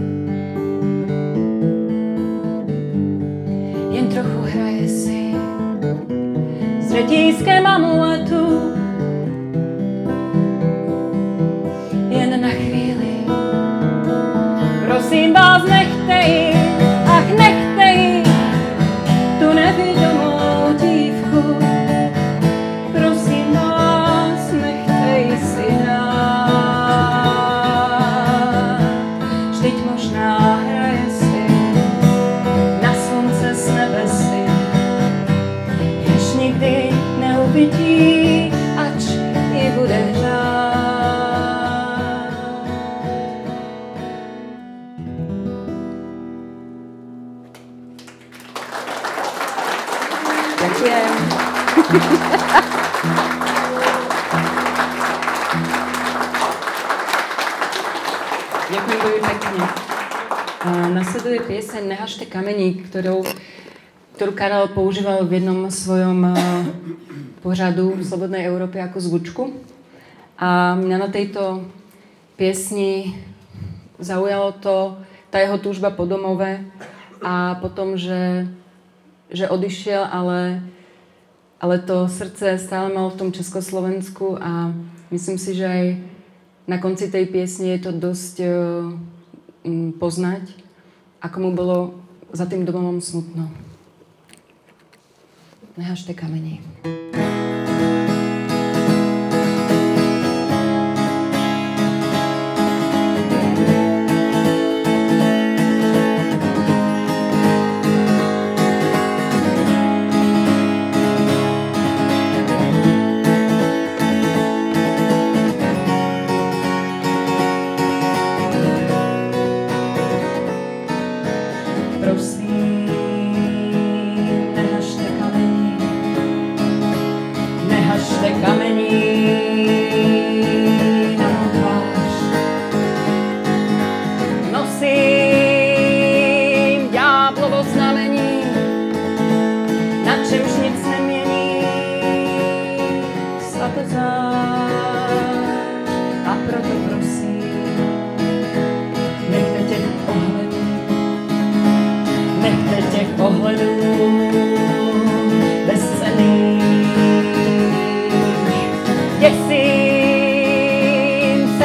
Jen trochu hraje si s řetízkem amuletu. Jen na chvíli. Prosím vás, nechte ji, ach nechte ji, tu nevidomou dívku. Prosím vás, nechte ji si hrát. Vždyť možná hraje si na slunce s nebesy, jež nikdy neuvidí, ač ji bude hrát. Ďakujem. Ďakujem veľmi pekne. Nasleduje pieseň Nehažte kamení, ktorú Karel používal v jednom svojom pořadu v Slobodnej Európe ako zvučku. A mňa na tejto piesni zaujalo tá jeho túžba po domove a potom, že odišiel, ale to srdce stále mal v tom Československu a myslím si, že aj na konci tej piesne je to dosť poznať, ako mu bolo za tým domovom smutno. Nehažte kamení.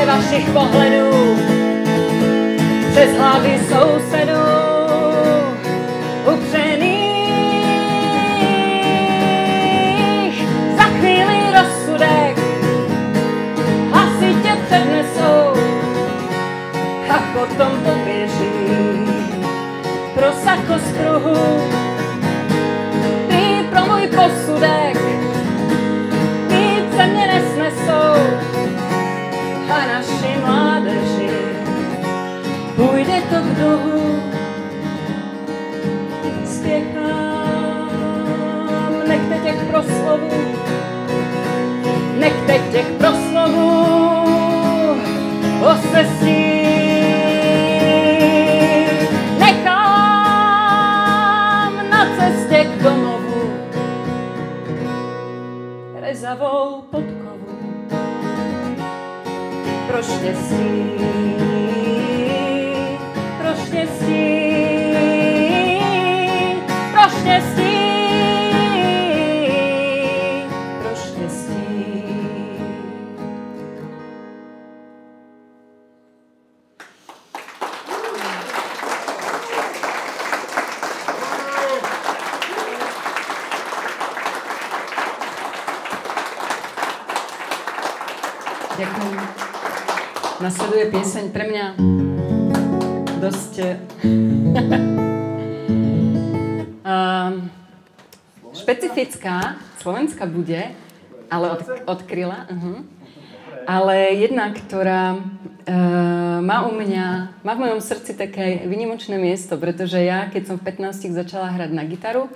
Vašich pohledů přes hlavy sousedů upřených. Za chvíli rozsudek hlasitě přednesou a potom poběží pro sako z pruhu. Ty pro můj posudek více mě nesnesou a naši mládeži půjde to k duhu. Spěchám, nechte těch proslovů, nechte těch proslovů o sestí. Nechám na cestě k domovu rezavou podkovu pro štěstí, pro štěstí, pro štěstí, pro štěstí. Ďakujem. Nasleduje pieseň pre mňa dosť špecifická, slovenská bude, ale od Kryla. Ale jedna, ktorá má v mojom srdci také výnimočné miesto, pretože ja, keď som v 15 začala hrať na gitaru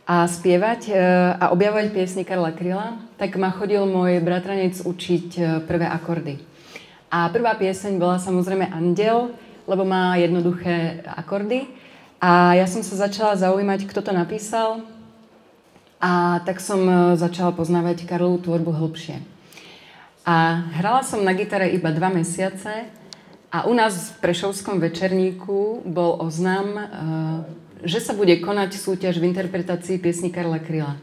a spievať a objavovať piesne Karla Kryla, tak ma chodil môj bratranec učiť prvé akordy. A prvá pieseň bola samozrejme Andiel, lebo má jednoduché akordy. A ja som sa začala zaujímať, kto to napísal. A tak som začala poznávať Karlovú tvorbu hlbšie. A hrala som na gitare iba 2 mesiace a u nás v Prešovskom večerníku bol oznam, že sa bude konať súťaž v interpretácii piesní Karla Kryla.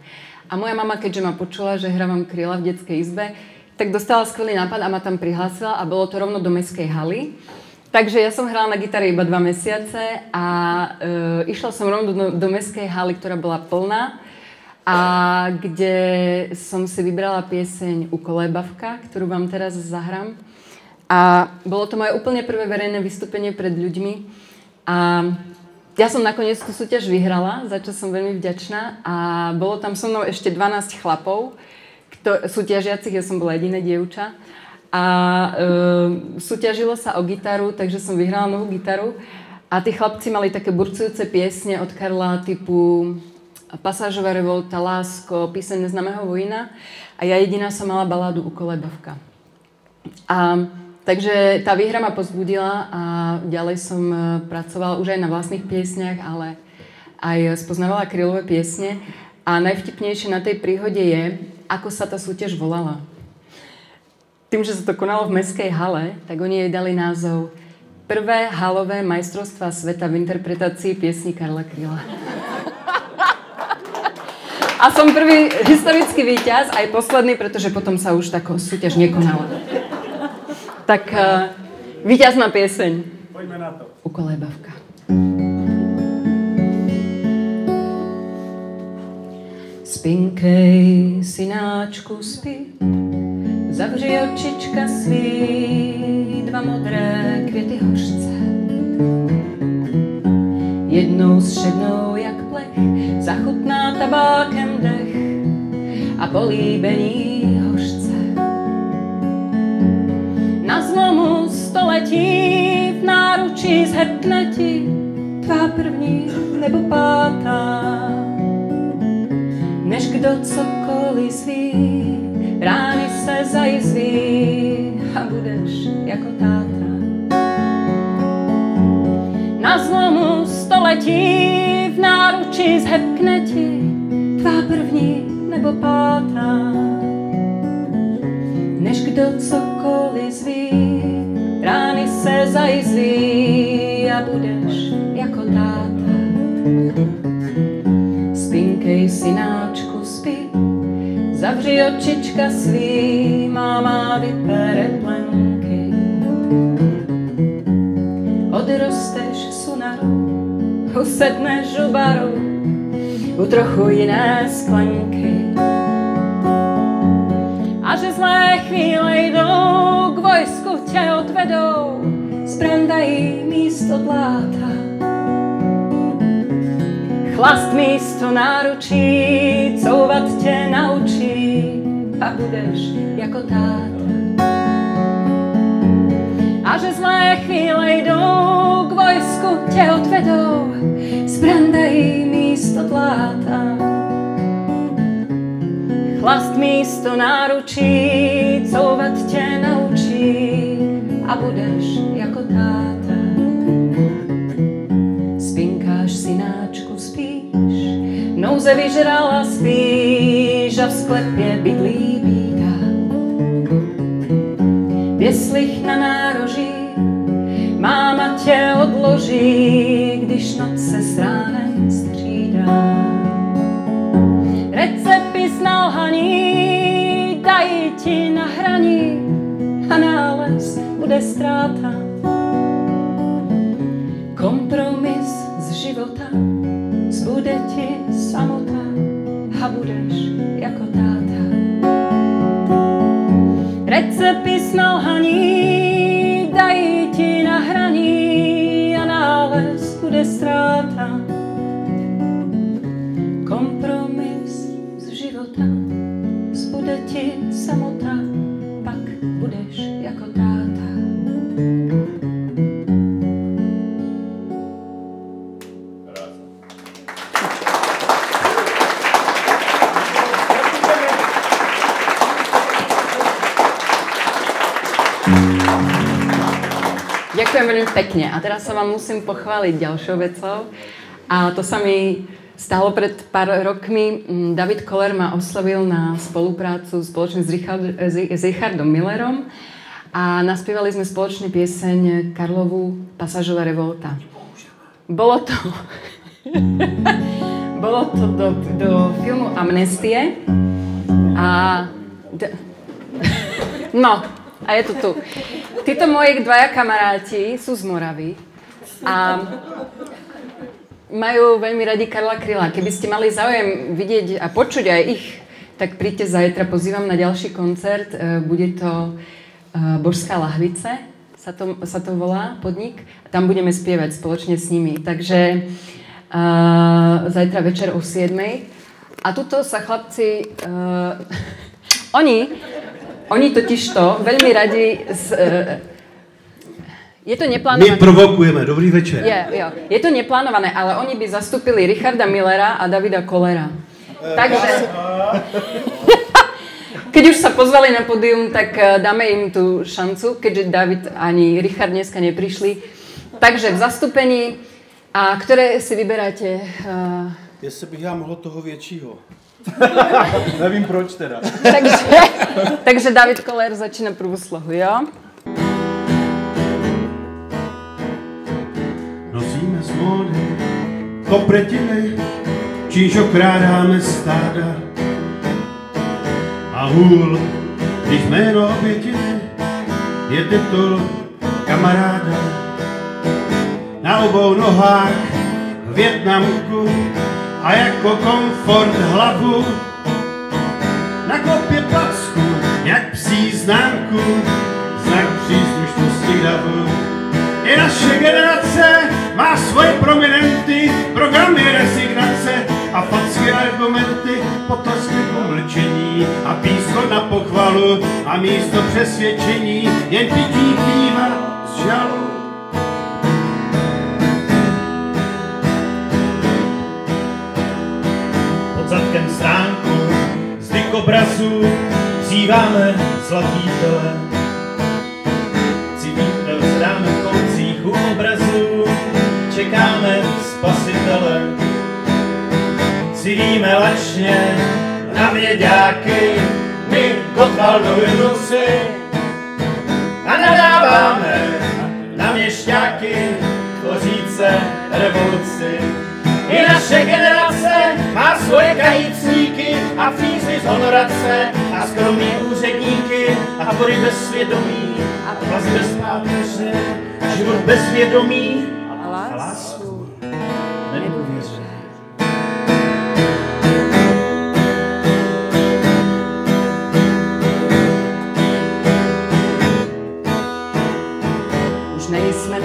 A moja mama, keďže ma počula, že hrávam Kryla v detskej izbe, tak dostala skvelý nápad a ma tam prihlásila a bolo to rovno do mestskej haly. Takže ja som hrala na gitare iba 2 mesiace a išla som rovno do mestskej haly, ktorá bola plná a kde som si vybrala pieseň Ukolébavka, ktorú vám teraz zahrám. A bolo to moje úplne prvé verejné vystúpenie pred ľuďmi a ja som nakoniec tú súťaž vyhrala, za čo som veľmi vďačná a bolo tam so mnou ešte 12 chlapov, súťažiacich, ja som bola jediné dievča a súťažilo sa o gitaru, takže som vyhrala novú gitaru a tí chlapci mali také burcujúce piesne od Karla typu Pasážová revolta, Lásko, píseň Neznámeho vojna a ja jediná som mala baládu Ukolébavka. Takže tá výhra ma povzbudila a ďalej som pracovala už aj na vlastných piesniach, ale aj spoznávala Krylové piesne. A najvtipnejšie na tej príhode je, ako sa tá súťaž volala. Tým, že sa to konalo v mestskej hale, tak oni jej dali názov Prvé halové majstrovstvá sveta v interpretácii piesní Karla Kryla. A som prvý historický víťaz, aj posledný, pretože potom sa už taká súťaž nekonala. Tak víťazná pieseň. Poďme na to. Ukolébavka. Spinkej, synáčku, spí, zavři očička svý, 2 modré květy hořce. Jednou zšednou jak plech, zachutná tabákem dech a políbení hořce. Na zlomu století v náručí zhepne ti tvá první nebo pátá. Než kdo cokoliv zví, rány se zajizví a budeš jako tátra. Na zlomu století v náručí zhepne ti tvá první nebo pátá. Než kdo cokoliv zví, rány se zajizví a budeš jako táta. Spinkej, synáčku, spí, zavři očička svý, máma vypere plenky. Odrosteš sunaru, usedneš u baru, u trochu jiné sklenky. A že zlé chvíle jdou, k vojsku tě odvedou, z Zbrandají místo dláta. Chlast místo náručí, couvat tě naučí a budeš jako táta. A že zlé chvíle jdou, k vojsku tě odvedou, zbrandají místo dláta. Chlast místo náručí, couvat tě naučí a budeš jako táta. Spinkáš, synáčku, spíš, nouze vyžrala spíš a v sklepě bydlí bída. V jeslích na nároží máma tě odloží, když noc se s ránem střídá. Recepty z nalhaní dají ti na hraní a nález bude ztráta. Kompromis z života, zbude ti samota a budeš jako táta. Recepty z nalhaní dají ti na hraní a nález bude ztráta. Kompromis z života, zbude ti samota, pak budeš jako táta. Ďakujem veľmi pekne. A teraz sa vám musím pochváliť ďalšou vecou. A to sa mi stalo pred pár rokmi. David Koller ma oslovil na spoluprácu spoločne s Richardom Millerom a naspievali sme spoločne pieseň Karlovu Pasážová revolta. Bolo to do filmu Amnestie a a je to tu. Títo moji dvaja kamaráti sú z Moravy a majú veľmi radi Karla Kryla. Keby ste mali záujem vidieť a počuť aj ich, tak príďte zajtra, pozývam na ďalší koncert. Bude to Božská lahvice, sa to volá, podnik. Tam budeme spievať spoločne s nimi. Takže zajtra večer o 7:00. A tuto sa chlapci... Oni totižto veľmi radi... Je to neplánované. My provokujeme. Dobrý večer. Je to neplánované, ale oni by zastúpili Richarda Millera a Davida Kollera. Takže... Keď už sa pozvali na pódium, tak dáme im tú šancu, keďže David ani Richard dneska neprišli. Takže v zastúpení. A ktoré si vyberáte? Jestli bych já mohl toho většího. Nevím proč teda. Takže David Koller začína prvú slohu, jo? Nosíme z módy kopretiny, číž okrádáme stáda. A hůl, když jméno obětiny je titul kamaráda. Na obou nohách Vietnamku a jako komfort hlavu. Na kopě placku, jak psí známku, znak příslušnosti k davu. I naše generace má svoje prominenty, programy rezignace a facky argumenty, potazky pomlčení a písko na pochvalu a místo přesvědčení jen pití piva z žalu. Pod zadkem stránku z dikobrazů vzýváme zlatý tele. Civíte vzdáme v koncích u obrazů, čekáme spasitele. Civíme lačně na měďáky, my Gottwaldovi nosy a nadáváme na měšťáky, tvoříce revoluci. I naše generace má svoje kajícníky a fízy z honorace a skromní úředníky a bory bez svědomí a hlas bez páteře, život bez vědomí a lásku nedůvěře. nejsme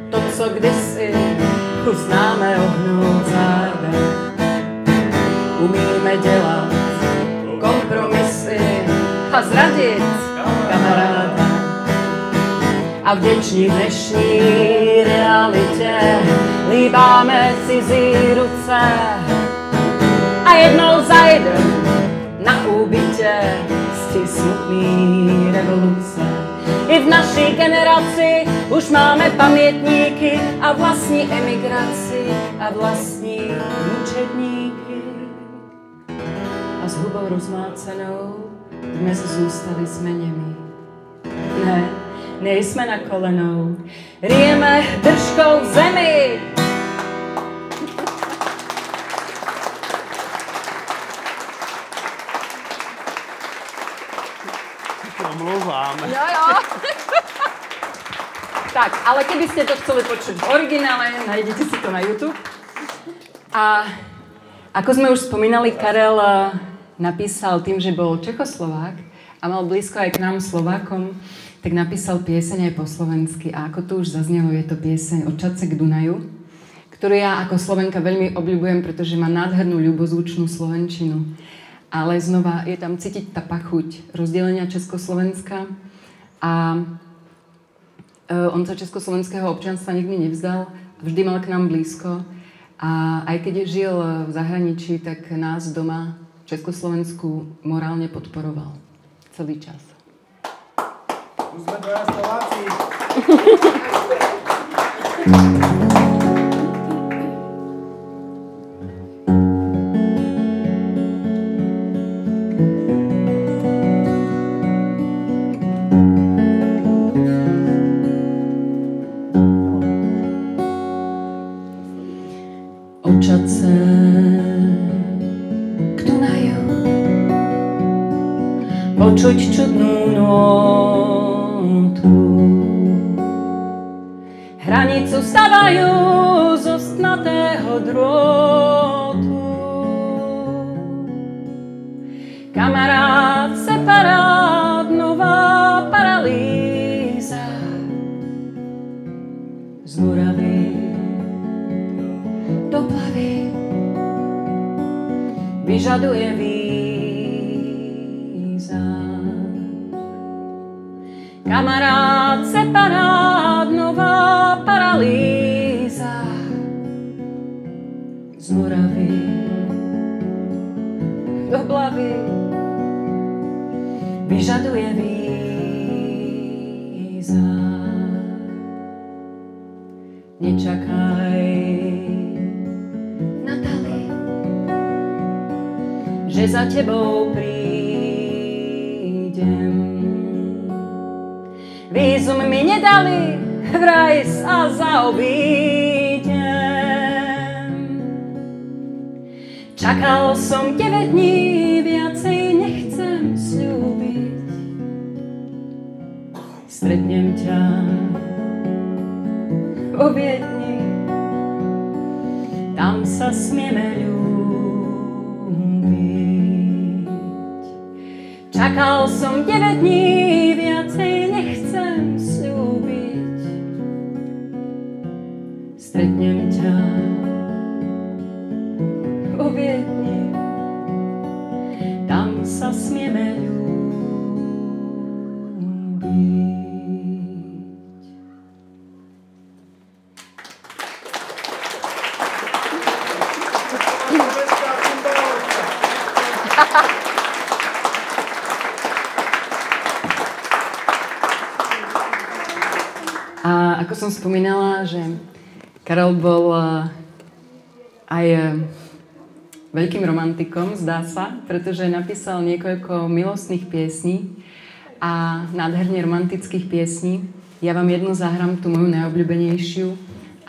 to, co kdysi známe ohnout záda. Umíme dělat kompromisy a zradit kamaráda. A vděční dnešní realitě líbáme cizí ruce a jednou zajde na úbytě z té smutný revoluce. I v naší generaci už máme pamětníky a vlastní emigraci a vlastní mučedníky. A s hubou rozmácenou dnes zůstali jsme němi. Ne, nejsme na kolenou, ryjeme držkou v zemi. Omlouvám. Jo. Tak, ale keby ste to chceli počuť v originále, nájdete si to na YouTube. A ako sme už spomínali, Karel napísal tým, že bol Čechoslovák a mal blízko aj k nám Slovákom, tak napísal pieseň aj po slovensky. A ako tu už zaznelo, je to pieseň Od Čadce k Dunaju, ktorú ja ako Slovenka veľmi obľúbujem, pretože má nádhernú ľubozvučnú slovenčinu. Ale znova je tam cítiť tá pachuť rozdelenia Československa a on sa československého občianstva nikdy nevzdal, vždy mal k nám blízko a aj keď žil v zahraničí, tak nás doma v Československu morálne podporoval celý čas. Tu sme dvaja Slováci. Čadce k Dunaju počuť čudnú nótu. Hranicu stavajú z ostnatého drôtu. Kamarád, separát, nová paralýza z Moravy do plavy vyžaduje víza. Kamarád, separát, nová paralýza z Moravy do plavy vyžaduje víza. Nečakaj, že za tebou prídem. Vízum mi nedali, vraj sa zaobídem. Čakal som 9 dní, viacej nechcem sľúbiť. Stretnem ťa vo Viedni, tam sa smieme čakal som 9 dní, viacej nechcem sľúbiť. Stretnem ťa vo Viedni, tam sa smieme ľúbiť. A ako som spomínala, že Karel bol aj veľkým romantikom, zdá sa, pretože napísal niekoľko milostných piesní a nádherne romantických piesní. Ja vám jednu zahrám, tú moju najobľúbenejšiu,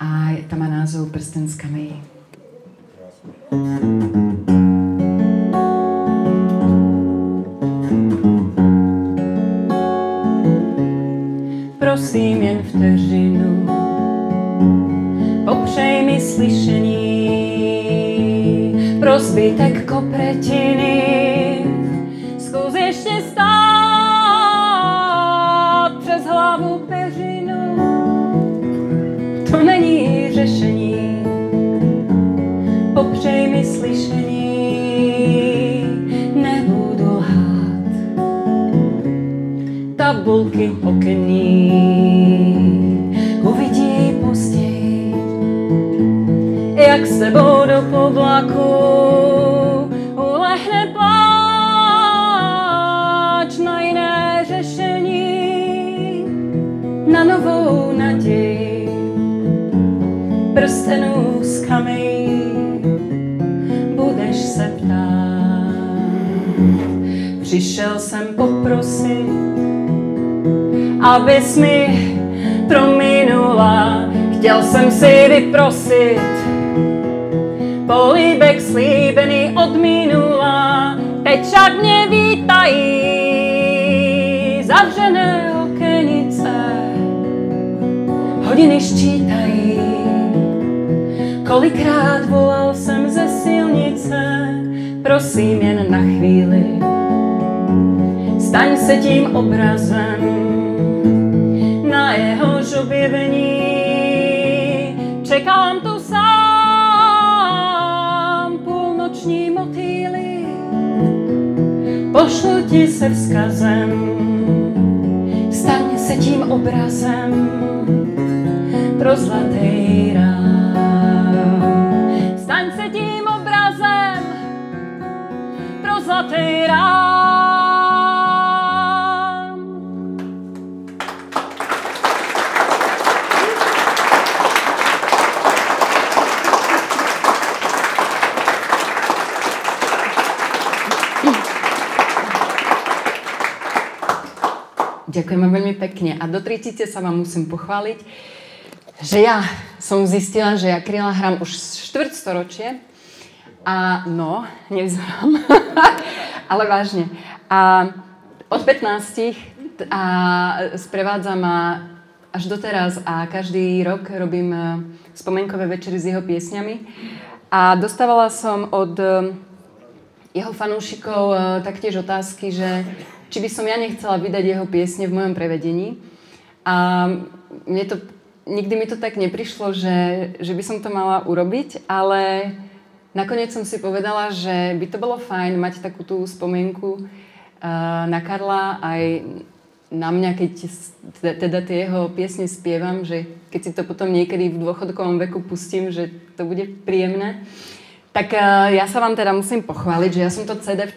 a tá má názov Prsten z kamejí. Prosím jen vteřinu, popřej mi slyšení, pro zbytek kopretiny, zkus ještě stát přes hlavu peřinu. To není řešení, popřej mi slyšení, nebudu lhát. Tabulky okenní uvidí později, jak s tebou do povlaku ulehne pláč na jiné řešení, na novou naději, prstenů z kamení, budeš se ptát. Přišel jsem poprosit, abys mi prominula, chtěl jsem si vyprosit políbek slíbený od minula. Teď však mě vítají zavřené okenice, hodiny ščítají. Kolikrát volal jsem ze silnice, prosím jen na chvíli, staň se tím obrazem, na jehož objevení čekám tu sám, půlnoční motýly, pošlu ti se vzkazem, staň se tím obrazem pro zlatý rám. Staň se tím obrazem pro zlatý rám. Ďakujem vám veľmi pekne. A do 30 sa vám musím pochváliť, že ja som zistila, že ja kryla hrám už štvrtstoročie. A no, nevyzerám, ale vážne. A od 15 a sprevádza ma až doteraz a každý rok robím spomienkové večery s jeho piesňami. A dostávala som od jeho fanúšikov taktiež otázky, že či by som ja nechcela vydať jeho piesne v mojom prevedení. A nikdy mi to tak neprišlo, že by som to mala urobiť, ale nakoniec som si povedala, že by to bolo fajn mať takú tú spomienku na Karla aj na mňa, keď teda tie jeho piesne spievam, že keď si to potom niekedy v dôchodkovom veku pustím, že to bude príjemné. Tak ja sa vám teda musím pochváliť, že ja som to CD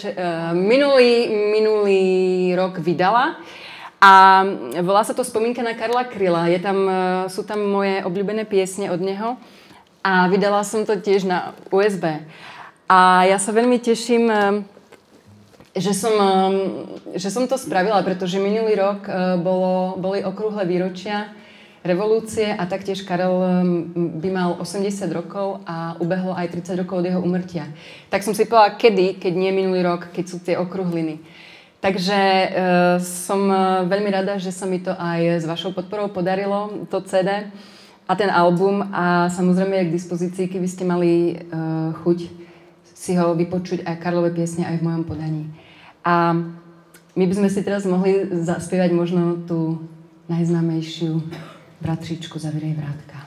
minulý rok vydala a volá sa to Spomienka na Karla Kryla. Sú tam moje obľúbené piesne od neho a vydala som to tiež na USB. A ja sa veľmi teším, že som to spravila, pretože minulý rok boli okrúhle výročia revolúcie a taktiež Karel by mal 80 rokov a ubehlo aj 30 rokov od jeho úmrtia. Tak som si povedala, keď nie minulý rok, keď sú tie okrúhliny. Takže som veľmi rada, že sa mi to aj s vašou podporou podarilo, to CD a ten album a samozrejme je k dispozícii, keby ste mali chuť si ho vypočuť aj Karlové piesne aj v mojom podaní. A my by sme si teraz mohli zaspievať možno tú najznámejšiu Bratříčku, zavírej vrátka.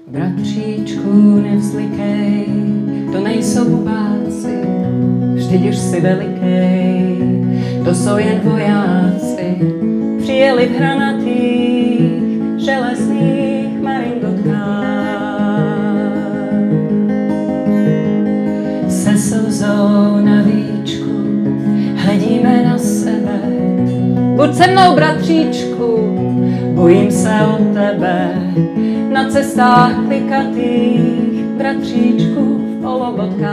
Bratříčku, nevzlikej, to nejsou bubáci, vždyť už si velikej, to jsou jen vojáci, přijeli v hranatých, železných maringotkách. Se slzou na víčku hledíme na sebe, buď se mnou, bratříčku, bojím se o tebe. Na cestách klikatých, bratříčku, v polobotkách.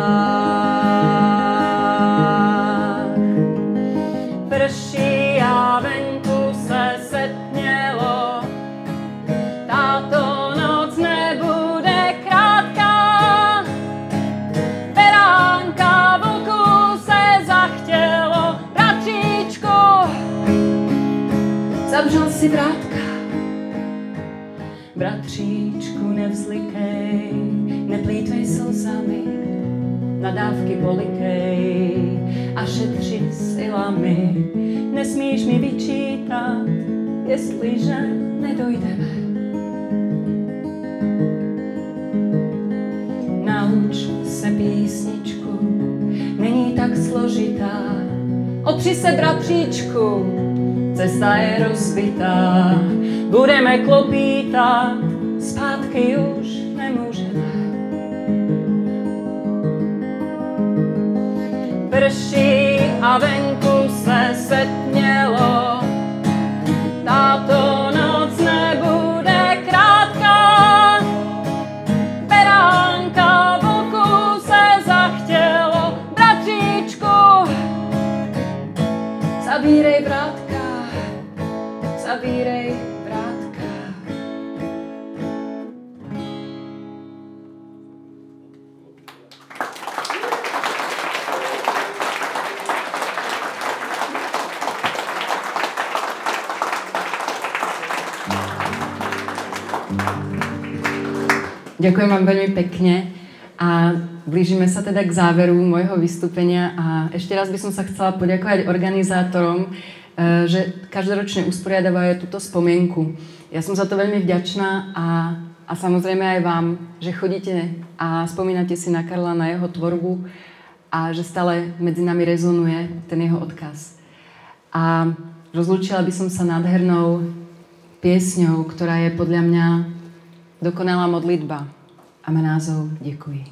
Prší a venku se setmělo, táto noc nebude krátká. Beránka vlku se zachtělo, bratříčku, zavřel si vrátka. Bratříčku, nevzlikej, neplýtvej slzami, nadávky polikej a šetři silami. Nesmíš mi vyčítat, jestliže nedojdeme. Nauč se písničku, není tak složitá. Opři se, bratříčku, cesta je rozbitá. Budeme klopítat, zpátky už nemůžeme. Prší a venku se setmělo, táto noc nebude krátká. Beránka vlku se zachtělo, bratříčku, zabírej brátka, zabírej brátka. Ďakujem vám veľmi pekne a blížime sa teda k záveru môjho vystúpenia a ešte raz by som sa chcela poďakovať organizátorom, že každoročne usporiadávajú túto spomienku. Ja som za to veľmi vďačná a samozrejme aj vám, že chodíte a spomínate si na Karla, na jeho tvorbu a že stále medzi nami rezonuje ten jeho odkaz. A rozlúčila by som sa nádhernou piesňou, ktorá je podľa mňa dokonalá modlitba a má názov Děkuji.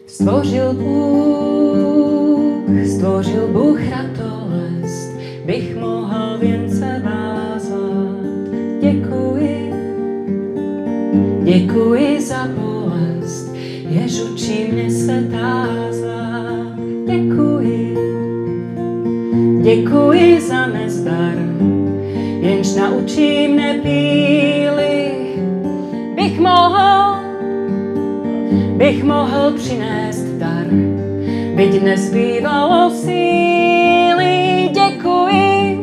Stvořil Bůh ratolest, bych mohl věnce vázat. Děkuji, děkuji za bolest, jež učí mě se tázat. Děkuji, děkuji za nezdar, jenž naučí mne píly. Bych mohl přinést dar, byť nezbývalo síly. Děkuji,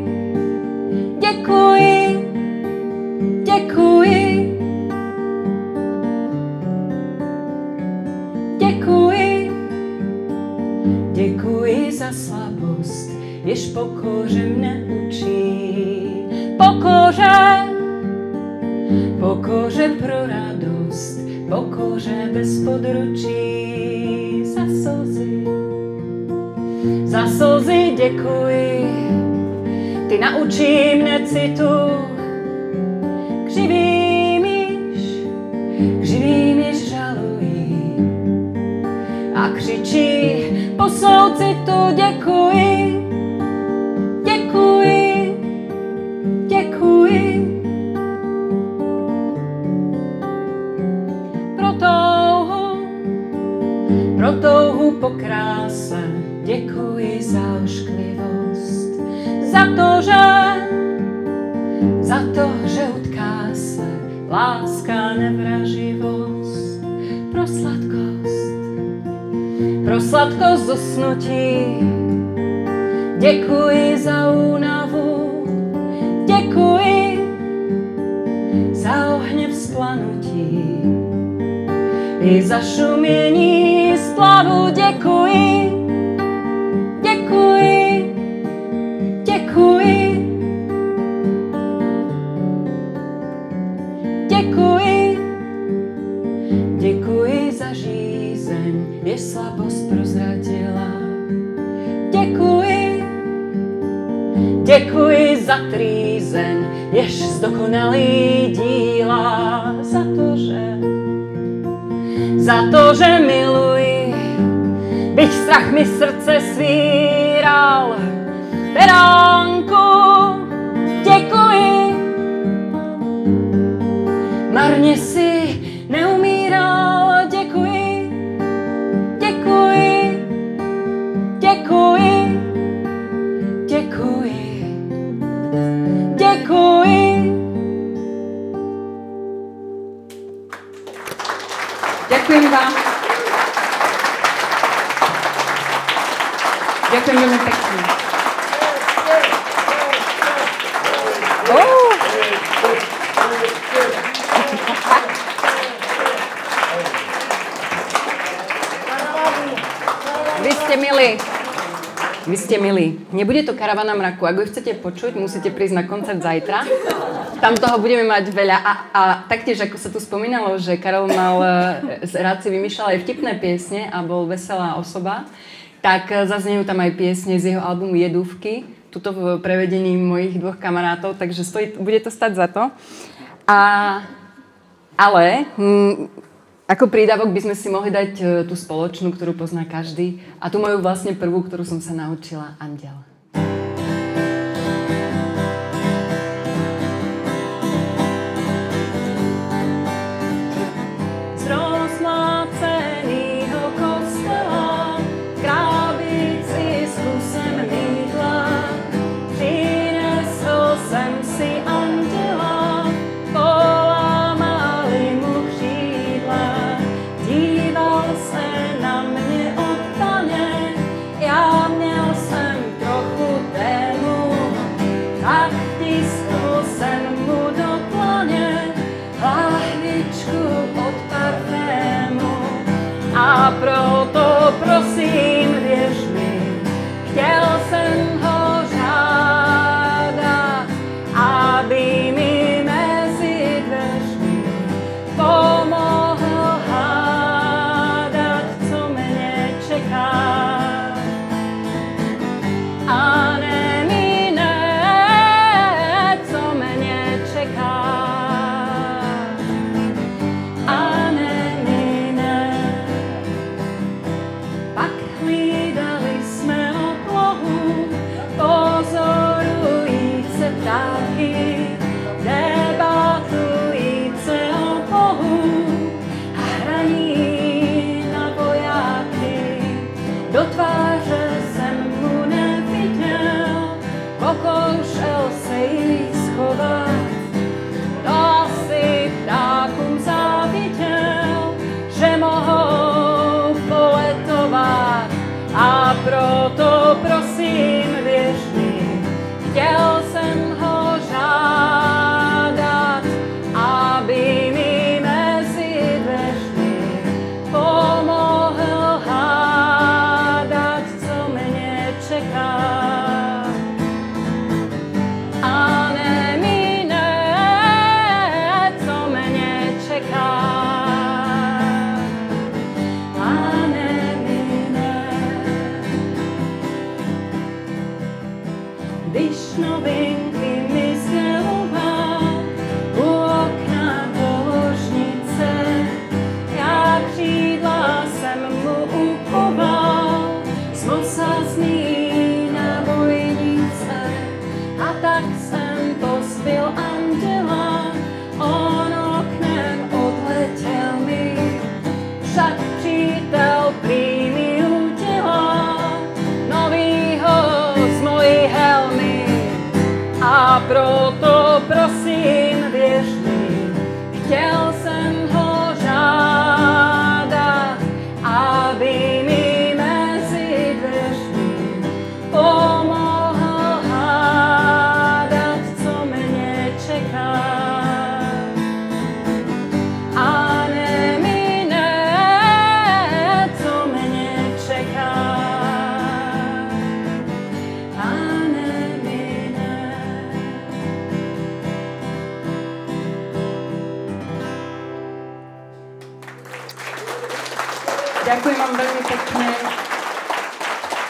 děkuji, děkuji. Děkuji, děkuji za slabost, jež pokoře mne učí. Pokoře pro radost, pokoře bez područí. Za slzy děkuji, ty naučí mne citu. K živým již žalují a křičí po svou citu. Děkuji, děkuji, děkuji. Pro touhu po kráse děkuji za ošklivost, za to, že utká se láska nevraživost. Pro sladkost usnutí děkuji za únavu, děkuji za ohně vzplanutí i za šumění splavu. Děkuji, děkuji, děkuji, děkuji, děkuji za žízeň, jež slabost prozradila. Děkuji, děkuji za trýzeň, jež zdokonalý díla. Za to, že miluji, byť strach mi srdce svíral. Beránku, děkuji, marně si neumíral. Děkuji, děkuji, děkuji, děkuji, děkuji. Ďakujem vám. Ďakujem veľmi pekne. Vy ste milí. Nebude to Karavana mraku. Ak ju chcete počuť, musíte prísť na koncert zajtra. Tam toho budeme mať veľa. A taktiež, ako sa tu spomínalo, že Karol rád si vymýšľal aj vtipné piesne a bol veselá osoba, tak zaznejú tam aj piesne z jeho albumu Jedúvky, tuto v prevedení mojich dvoch kamarátov, takže bude to stať za to. Ale ako prídavok by sme si mohli dať tú spoločnú, ktorú pozná každý, a tu moju vlastne prvú, ktorú som sa naučila, Andiel. A proto prosím, věř mi, chtěl jsem ho žádat, aby mi mezi dveřmi pomohl hádat, co mě čeká. A nemine, co mě čeká. Do tváře jsem mu neviděl, pokoušel se jí schovat. To asi ptákům záviděl, že mohou poletovat. A proto prosím, věř mi, chtěl jsem ho žádat, aby mi mezi dveřmi pomohl hádat, co mě čeká. A nemine, co mě čeká. A nemine. Když novinky mi sděloval u okna do ložnice, já křídla jsem mu uchoval, smosazný na bojnice. A tak jsem pozbil anděla, on oknem odletěl mi, však přítel prý mi udělal novýho z mojí helmy. A proto prosím, věř mi, chtěl jsem ho žádat, aby mi mezi dveřmi pomohl hádat, co mě čeká. A nemine, co mě čeká. A nemine. Ďakujem vám veľmi pekne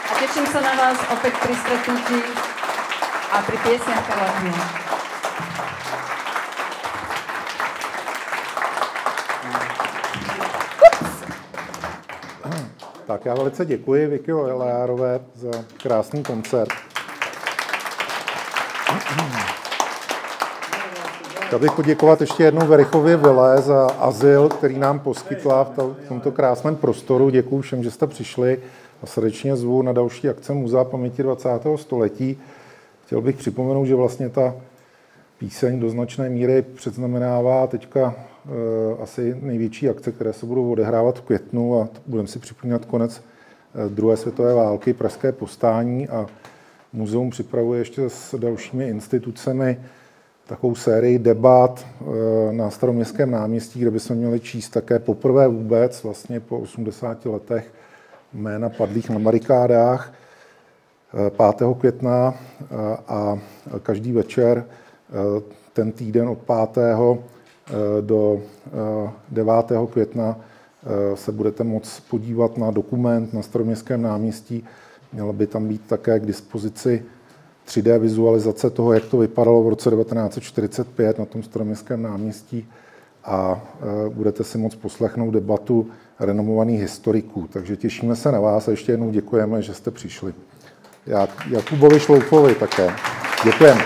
a teším sa na vás opäť pri stretnutí a pri piesniach Karla Kryla. Tak já velice děkuji Vicky Olejárové za krásný koncert. Chtěl bych poděkovat ještě jednou Verichově Vile za azyl, který nám poskytla v tomto krásném prostoru. Děkuji všem, že jste přišli a srdečně zvu na další akce Muzea paměti 20. století. Chtěl bych připomenout, že vlastně ta píseň do značné míry předznamenává teďka asi největší akce, které se budou odehrávat v květnu a budeme si připomínat konec druhé světové války, Pražské povstání, a muzeum připravuje ještě s dalšími institucemi takovou sérii debat na Staroměstském náměstí, kde bychom měli číst také poprvé vůbec vlastně po 80 letech jména padlých na barikádách. 5. května a každý večer ten týden od 5. do 9. května se budete moct podívat na dokument na Staroměstském náměstí. Měla by tam být také k dispozici 3D vizualizace toho, jak to vypadalo v roce 1945 na tom Staroměstském náměstí a budete si moct poslechnout debatu renomovaných historiků. Takže těšíme se na vás a ještě jednou děkujeme, že jste přišli. Jakubovi Šloupovi také. Děkujeme.